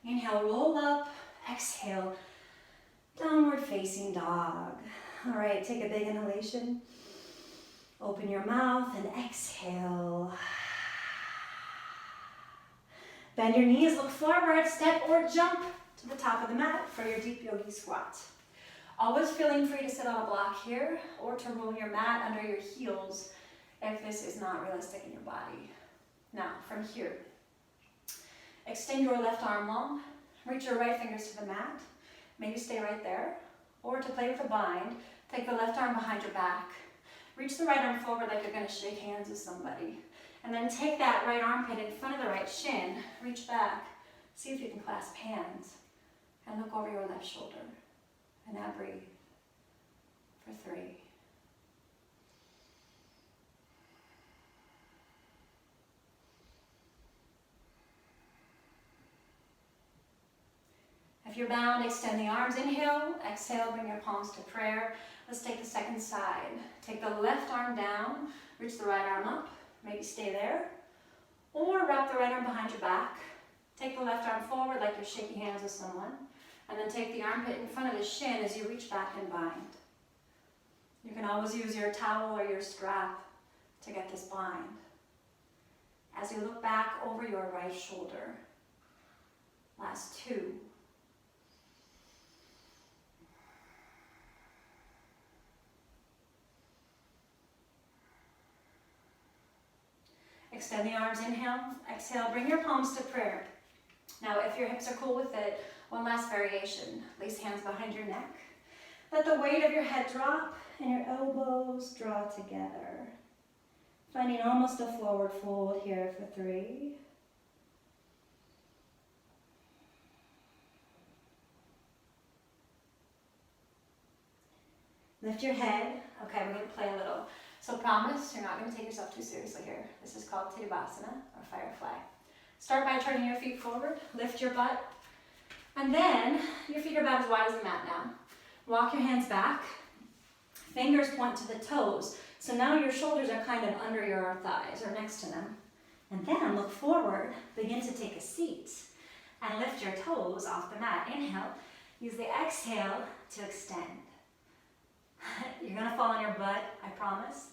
Inhale, roll up. Exhale, downward facing dog. All right, take a big inhalation. Open your mouth and exhale. Bend your knees, look forward, step or jump to the top of the mat for your deep yogi squat. Always feeling free to sit on a block here or to roll your mat under your heels if this is not realistic in your body. Now, from here, extend your left arm long, reach your right fingers to the mat, maybe stay right there, or to play with a bind, Take the left arm behind your back. Reach the right arm forward like you're going to shake hands with somebody. And then take that right armpit in front of the right shin. Reach back. See if you can clasp hands. And look over your left shoulder. And now breathe. For 3. If you're bound, extend the arms. Inhale, exhale, bring your palms to prayer. Let's take the second side. Take the left arm down, reach the right arm up, maybe stay there. Or wrap the right arm behind your back. Take the left arm forward like you're shaking hands with someone. And then take the armpit in front of the shin as you reach back and bind. You can always use your towel or your strap to get this bind. As you look back over your right shoulder. Last 2. Extend the arms, inhale, exhale, bring your palms to prayer. Now, if your hips are cool with it, one last variation. Place hands behind your neck. Let the weight of your head drop and your elbows draw together. Finding almost a forward fold here for 3. Lift your head. Okay, we're going to play a little. So promise, you're not going to take yourself too seriously here. This is called Tittibhasana or Firefly. Start by turning your feet forward, lift your butt, and then your feet are about as wide as the mat now. Walk your hands back, fingers point to the toes. So now your shoulders are kind of under your thighs or next to them. And then look forward, begin to take a seat, and lift your toes off the mat. Inhale, use the exhale to extend. You're going to fall on your butt, I promise,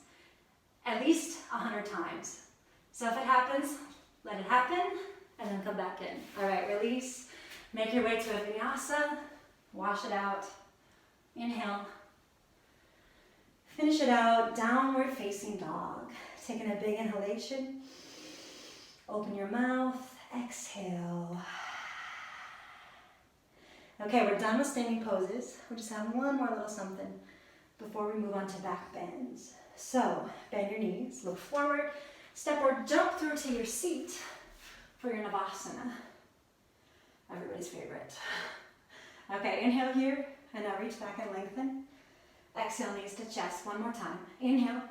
at least 100 times. So if it happens, let it happen, and then come back in. All right, release. Make your way to a vinyasa. Wash it out. Inhale. Finish it out, downward facing dog. Taking a big inhalation. Open your mouth. Exhale. Okay, we're done with standing poses. We're just having one more little something before we move on to back bends. So, bend your knees, look forward, step or jump through to your seat for your Navasana. Everybody's favorite. Okay, inhale here, and now reach back and lengthen. Exhale, knees to chest, one more time. Inhale,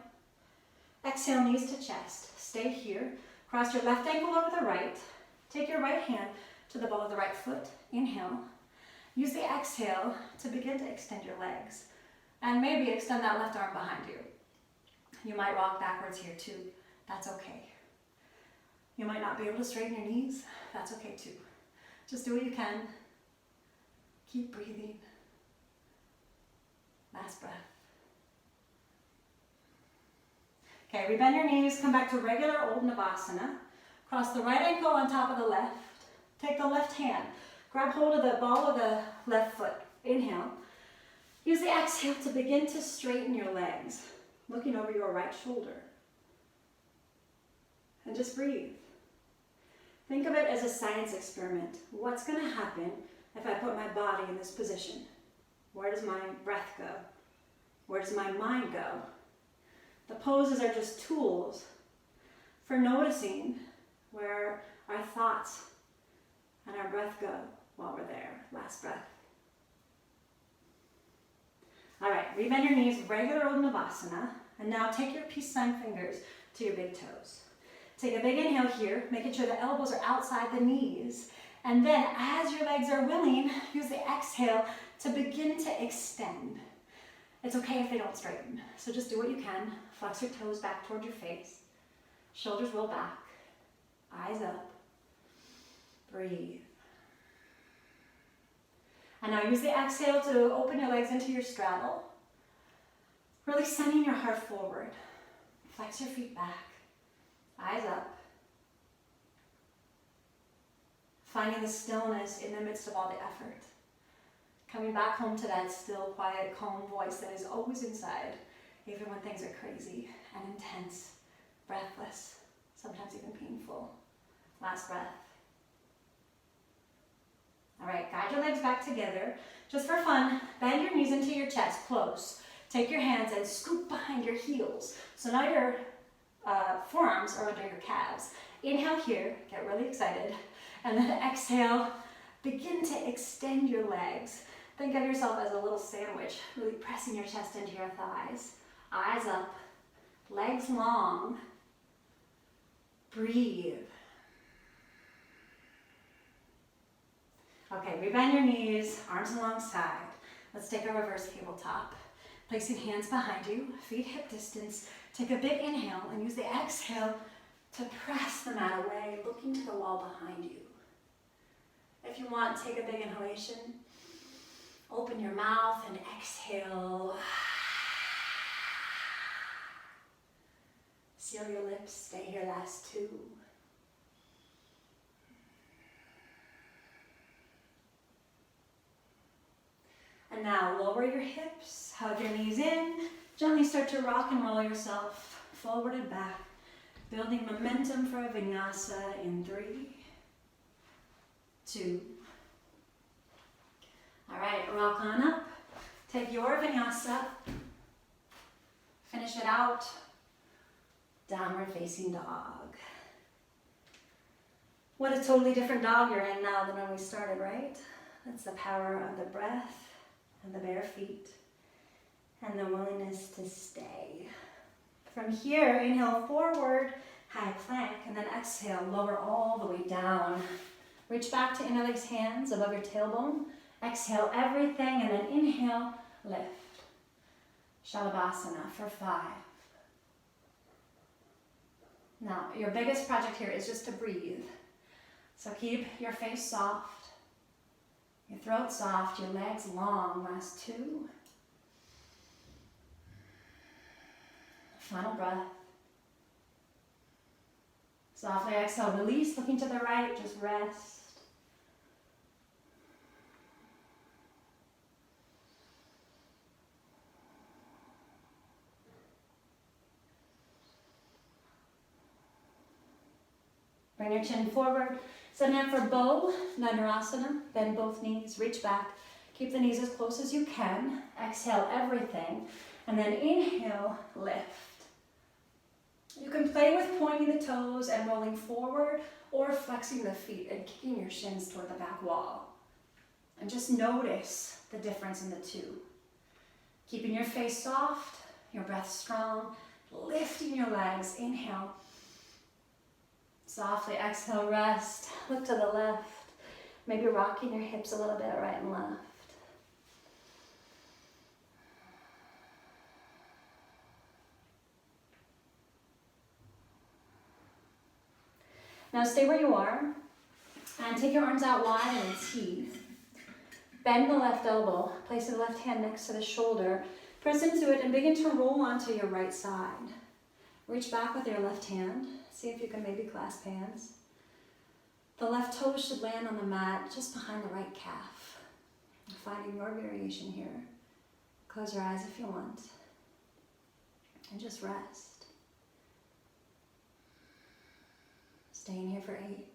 exhale, knees to chest. Stay here, cross your left ankle over the right, take your right hand to the ball of the right foot. Inhale, use the exhale to begin to extend your legs. And maybe extend that left arm behind you. You might rock backwards here too. That's okay. You might not be able to straighten your knees. That's okay too. Just do what you can. Keep breathing. Last breath. Okay, rebend your knees. Come back to regular old Navasana. Cross the right ankle on top of the left. Take the left hand. Grab hold of the ball of the left foot. Inhale. Use the exhale to begin to straighten your legs, looking over your right shoulder. And just breathe. Think of it as a science experiment. What's going to happen if I put my body in this position? Where does my breath go? Where does my mind go? The poses are just tools for noticing where our thoughts and our breath go while we're there. Last breath. All right, rebend your knees, regular old Navasana, and now take your peace sign fingers to your big toes. Take a big inhale here, making sure the elbows are outside the knees, and then as your legs are willing, use the exhale to begin to extend. It's okay if they don't straighten, so just do what you can. Flex your toes back toward your face, shoulders roll back, eyes up, breathe. And now use the exhale to open your legs into your straddle. Really sending your heart forward. Flex your feet back. Eyes up. Finding the stillness in the midst of all the effort. Coming back home to that still, quiet, calm voice that is always inside, even when things are crazy and intense, breathless, sometimes even painful. Last breath. All right, guide your legs back together. Just for fun, bend your knees into your chest, close. Take your hands and scoop behind your heels. So now your forearms are under your calves. Inhale here, get really excited. And then exhale, begin to extend your legs. Think of yourself as a little sandwich, really pressing your chest into your thighs. Eyes up, legs long. Breathe. Okay, rebend your knees, arms alongside. Let's take a reverse tabletop. Placing hands behind you, feet hip distance. Take a big inhale and use the exhale to press the mat away, looking to the wall behind you. If you want, take a big inhalation. Open your mouth and exhale. Seal your lips, stay here, last two. And now lower your hips, hug your knees in, gently start to rock and roll yourself forward and back, building momentum for a vinyasa in 3, 2. All right, rock on up. Take your vinyasa, finish it out, downward facing dog. What a totally different dog you're in now than when we started, right? That's the power of the breath and the bare feet and the willingness to stay. From here, inhale forward, high plank, and then exhale, lower all the way down. Reach back to interlace hands above your tailbone. Exhale everything, and then inhale, lift. Shalabhasana for 5. Now, your biggest project here is just to breathe. So keep your face soft, your throat soft, your legs long. Last 2. Final breath. Softly exhale, release, looking to the right, just rest. Bring your chin forward. Set up for bow, unrolled. Bend both knees, reach back. Keep the knees as close as you can. Exhale everything. And then inhale, lift. You can play with pointing the toes and rolling forward or flexing the feet and kicking your shins toward the back wall. And just notice the difference in the two. Keeping your face soft, your breath strong, lifting your legs. Inhale. Softly exhale, rest. Look to the left. Maybe rocking your hips a little bit, right and left. Now stay where you are and take your arms out wide and in T. Bend the left elbow. Place the left hand next to the shoulder. Press into it and begin to roll onto your right side. Reach back with your left hand. See if you can maybe clasp hands. The left toe should land on the mat just behind the right calf. Finding your variation here. Close your eyes if you want. And just rest. Staying here for 8.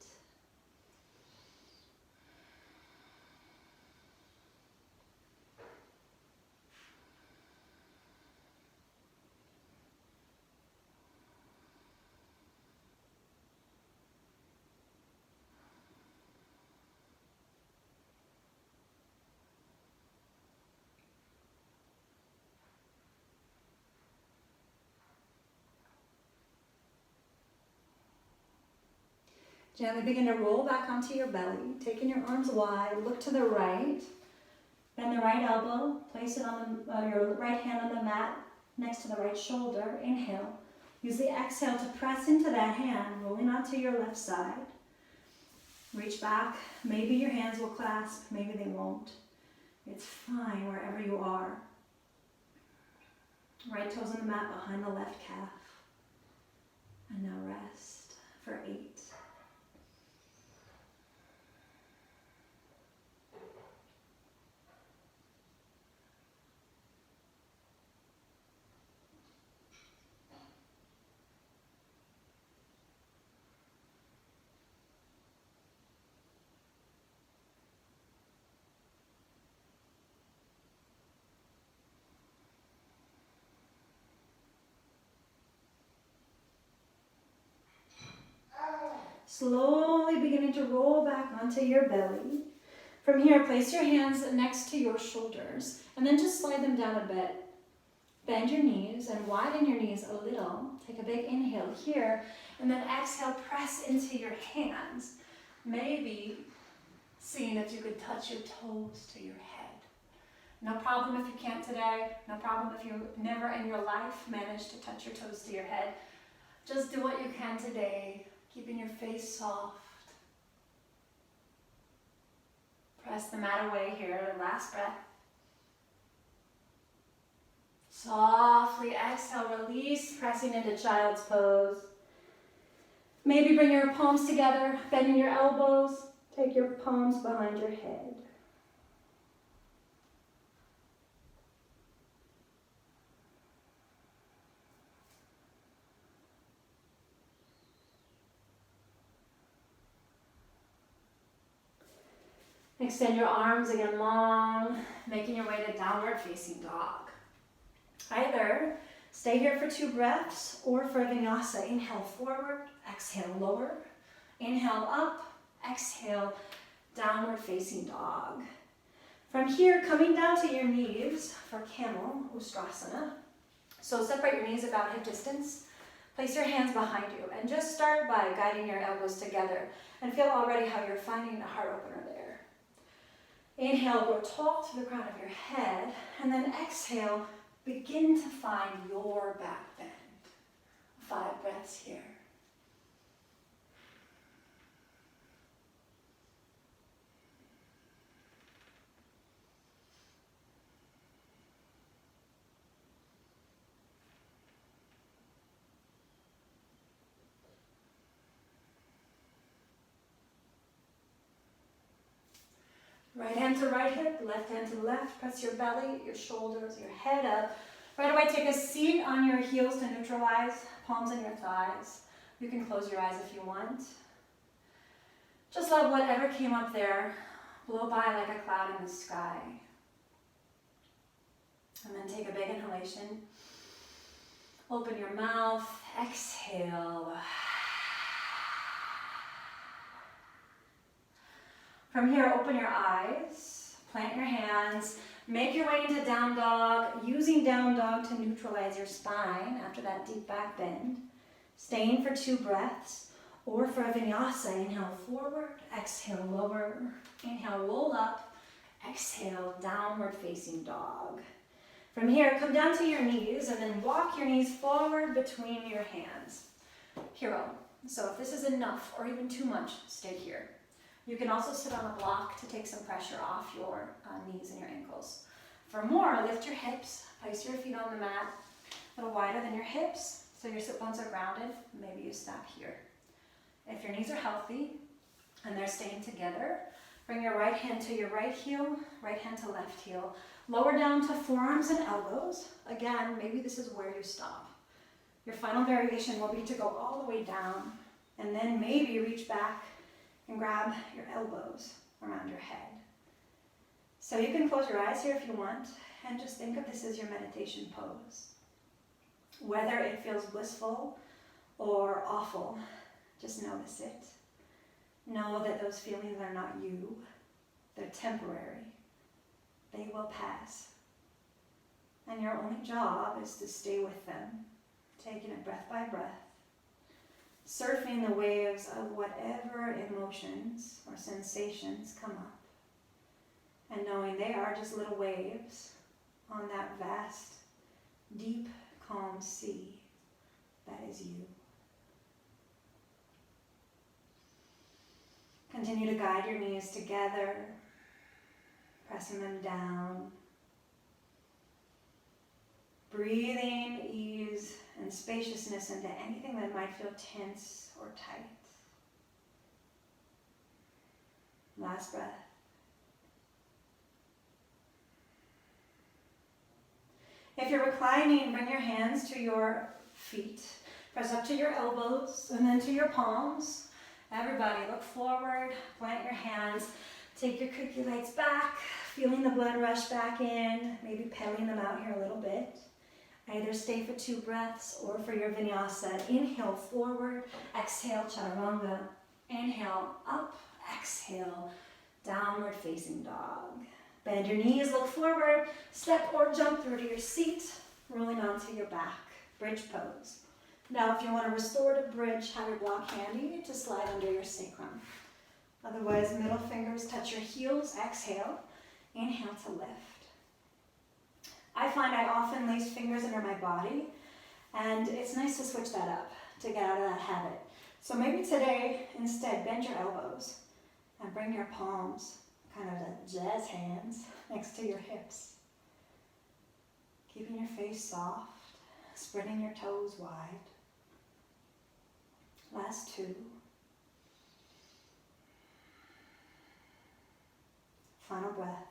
Gently begin to roll back onto your belly, taking your arms wide, look to the right, bend the right elbow, place it on your right hand on the mat next to the right shoulder. Inhale. Use the exhale to press into that hand, rolling onto your left side. Reach back. Maybe your hands will clasp, maybe they won't. It's fine wherever you are. Right toes on the mat behind the left calf. And now rest for 8. slowly beginning to roll back onto your belly. From here, place your hands next to your shoulders and then just slide them down a bit. Bend your knees and widen your knees a little. Take a big inhale here and then exhale, press into your hands. Maybe seeing if you could touch your toes to your head. No problem if you can't today. No problem if you never in your life managed to touch your toes to your head. Just do what you can today, keeping your face soft. Press the mat away here, last breath. Softly exhale, release, pressing into child's pose. Maybe bring your palms together, bending your elbows. Take your palms behind your head. Extend your arms again long, making your way to downward facing dog. Either stay here for 2 breaths or for a vinyasa. Inhale forward, exhale lower. Inhale up, exhale downward facing dog. From here, coming down to your knees for Camel, Ustrasana. So separate your knees about hip distance. Place your hands behind you and just start by guiding your elbows together and feel already how you're finding a heart opener there. Inhale, grow tall to the crown of your head, and then exhale, begin to find your back bend. 5 breaths here. Right hand to right hip, left hand to left. Press your belly, your shoulders, your head up. Right away, take a seat on your heels to neutralize, palms on your thighs. You can close your eyes if you want. Just let whatever came up there blow by like a cloud in the sky. And then take a big inhalation. Open your mouth, exhale. From here, open your eyes, plant your hands, make your way into down dog, using down dog to neutralize your spine after that deep back bend. Staying for 2 breaths, or for a vinyasa, inhale forward, exhale lower, inhale roll up, exhale downward facing dog. From here, come down to your knees and then walk your knees forward between your hands. Hero. So if this is enough or even too much, stay here. You can also sit on a block to take some pressure off your knees and your ankles. For more, lift your hips, place your feet on the mat, a little wider than your hips, so your sit bones are grounded. Maybe you stop here. If your knees are healthy and they're staying together, bring your right hand to your right heel, right hand to left heel. Lower down to forearms and elbows. Again, maybe this is where you stop. Your final variation will be to go all the way down and then maybe reach back and grab your elbows around your head. So you can close your eyes here if you want and just think of this as your meditation pose. Whether it feels blissful or awful, just notice it. Know that those feelings are not you. They're temporary. They will pass. And your only job is to stay with them, taking it breath by breath, surfing the waves of whatever emotions or sensations come up, and knowing they are just little waves on that vast, deep, calm sea that is you. Continue to guide your knees together, pressing them down. Breathing ease and spaciousness into anything that might feel tense or tight. Last breath. If you're reclining, bring your hands to your feet. Press up to your elbows and then to your palms. Everybody look forward, plant your hands. Take your cookie lights back, feeling the blood rush back in, maybe pedaling them out here a little bit. Either stay for 2 breaths or for your vinyasa. Inhale forward, exhale chaturanga. Inhale, up. Exhale, downward facing dog. Bend your knees, look forward. Step or jump through to your seat, rolling onto your back. Bridge pose. Now if you want to restore to bridge, have your block handy to slide under your sacrum. Otherwise, middle fingers touch your heels. Exhale. Inhale to lift. I find I often lace fingers under my body, and it's nice to switch that up to get out of that habit. So maybe today, instead, bend your elbows and bring your palms, kind of the jazz hands, next to your hips. Keeping your face soft, spreading your toes wide. Last two. Final breath.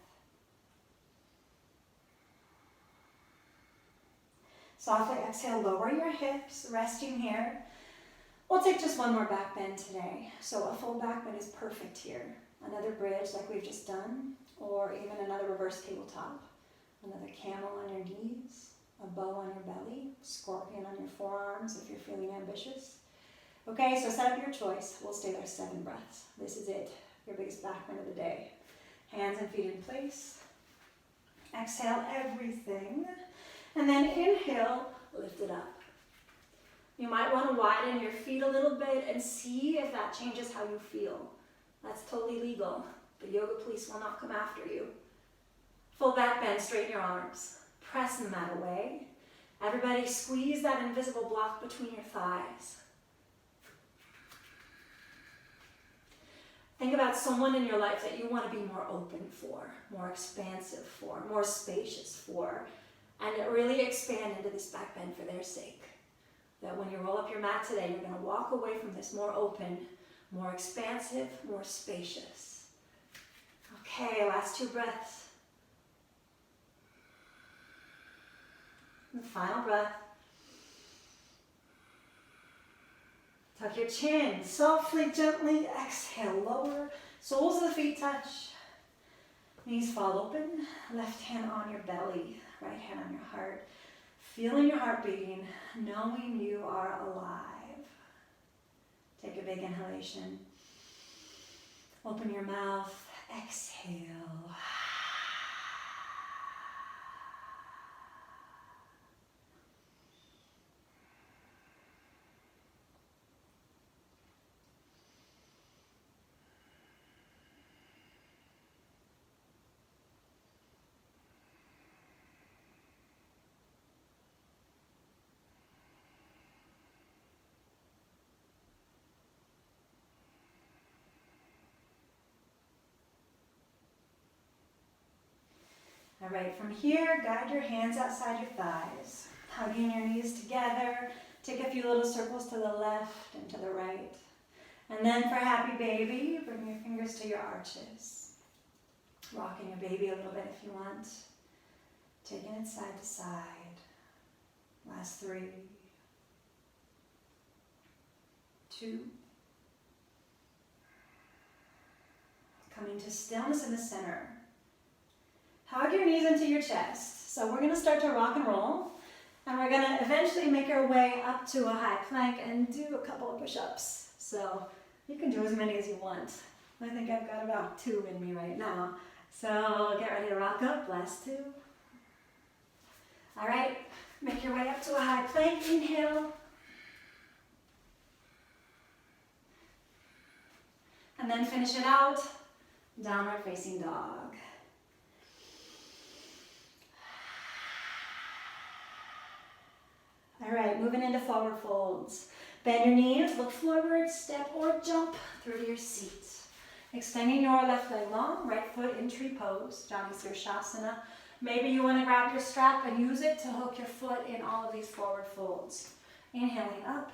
Softly exhale, lower your hips, resting here. We'll take just one more back bend today. So a full back bend is perfect here. Another bridge like we've just done, or even another reverse tabletop. Another camel on your knees, a bow on your belly, scorpion on your forearms if you're feeling ambitious. Okay, so set up your choice. We'll stay there 7 breaths. This is it, your biggest back bend of the day. Hands and feet in place. Exhale everything. And then inhale, lift it up. You might want to widen your feet a little bit and see if that changes how you feel. That's totally legal. The yoga police will not come after you. Full back bend, straighten your arms. Press the mat away. Everybody squeeze that invisible block between your thighs. Think about someone in your life that you want to be more open for, more expansive for, more spacious for, and really expand into this back bend for their sake. That when you roll up your mat today, you're going to walk away from this more open, more expansive, more spacious. Okay, last 2 breaths. And final breath. Tuck your chin, softly, gently exhale, lower, soles of the feet touch. Knees fall open, left hand on your belly, right hand on your heart. Feeling your heart beating, knowing you are alive. Take a big inhalation. Open your mouth, exhale. All right, from here, guide your hands outside your thighs, hugging your knees together. Take a few little circles to the left and to the right. And then for happy baby, bring your fingers to your arches. Rocking your baby a little bit if you want. Taking it side to side. Last 3, 2. Coming to stillness in the center. Hug your knees into your chest. So we're going to start to rock and roll. And we're going to eventually make our way up to a high plank and do a couple of push-ups. So you can do as many as you want. I think I've got about 2 in me right now. So get ready to rock up. Last 2. All right. Make your way up to a high plank. Inhale. And then finish it out. Downward facing dog. All right, moving into forward folds. Bend your knees, look forward, step or jump through to your seat. Extending your left leg long, right foot in tree pose, Vinyasana. Maybe you want to grab your strap and use it to hook your foot in all of these forward folds. Inhaling up,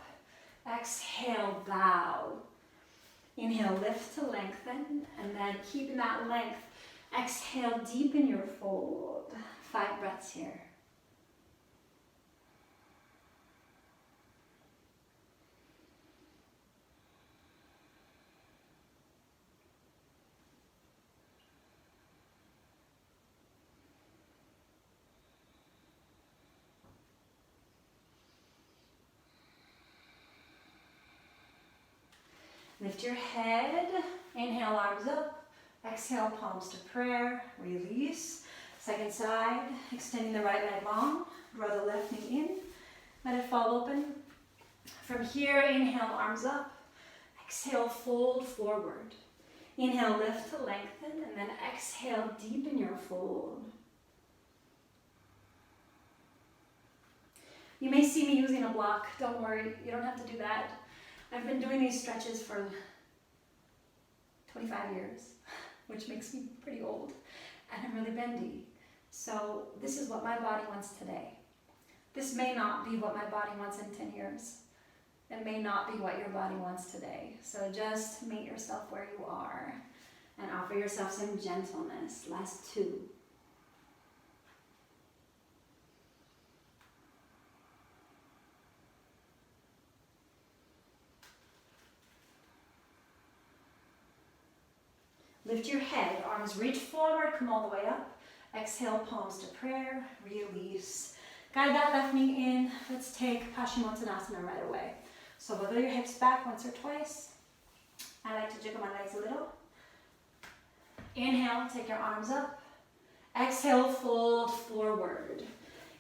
exhale, bow. Inhale, lift to lengthen, and then keeping that length. Exhale, deepen your fold. 5 breaths here. Lift your head. Inhale, arms up. Exhale, palms to prayer. Release. Second side, extending the right leg long. Draw the left knee in. Let it fall open. From here, inhale, arms up. Exhale, fold forward. Inhale, lift to lengthen, and then exhale, deepen your fold. You may see me using a block. Don't worry, you don't have to do that. I've been doing these stretches for 25 years, which makes me pretty old, and I'm really bendy. So this is what my body wants today. This may not be what my body wants in 10 years. It may not be what your body wants today. So just meet yourself where you are and offer yourself some gentleness. Last 2. Lift your head, arms reach forward, come all the way up. Exhale, palms to prayer, release. Guide that left knee in. Let's take Paschimottanasana right away. So wiggle your hips back once or twice. I like to jiggle my legs a little. Inhale, take your arms up. Exhale, fold forward.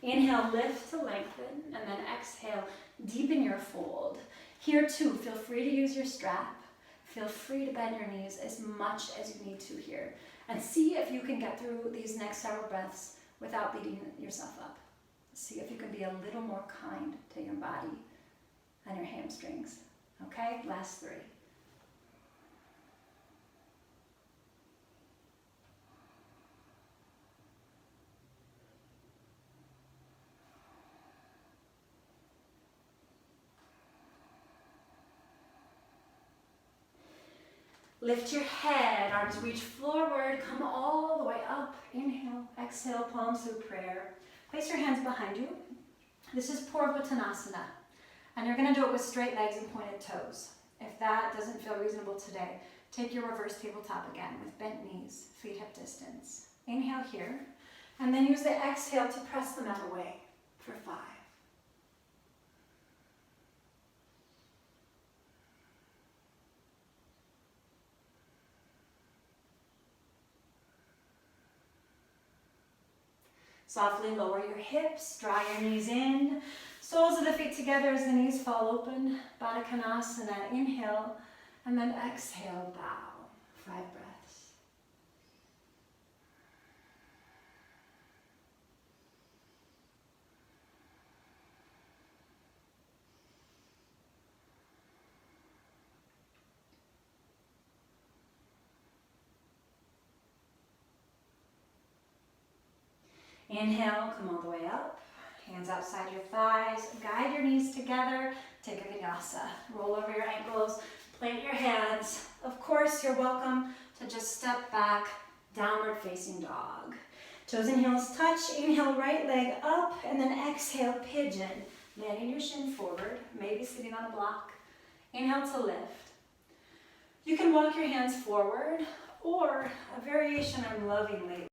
Inhale, lift to lengthen, and then exhale, deepen your fold. Here too, feel free to use your strap. Feel free to bend your knees as much as you need to here. And see if you can get through these next several breaths without beating yourself up. See if you can be a little more kind to your body and your hamstrings. Okay, last 3. Lift your head, arms reach forward, come all the way up. Inhale, exhale, palms through prayer. Place your hands behind you. This is Purvottanasana. And you're gonna do it with straight legs and pointed toes. If that doesn't feel reasonable today, take your reverse tabletop again with bent knees, feet hip distance. Inhale here, and then use the exhale to press the mat away for 5. Softly lower your hips, draw your knees in. Soles of the feet together as the knees fall open. Baddha Konasana, inhale, and then exhale, bow. 5 breaths. Inhale, come all the way up. Hands outside your thighs. Guide your knees together. Take a vinyasa. Roll over your ankles. Plant your hands. Of course, you're welcome to just step back, downward facing dog. Toes and heels touch. Inhale, right leg up, and then exhale, pigeon. Landing your shin forward, maybe sitting on a block. Inhale to lift. You can walk your hands forward, or a variation I'm loving lately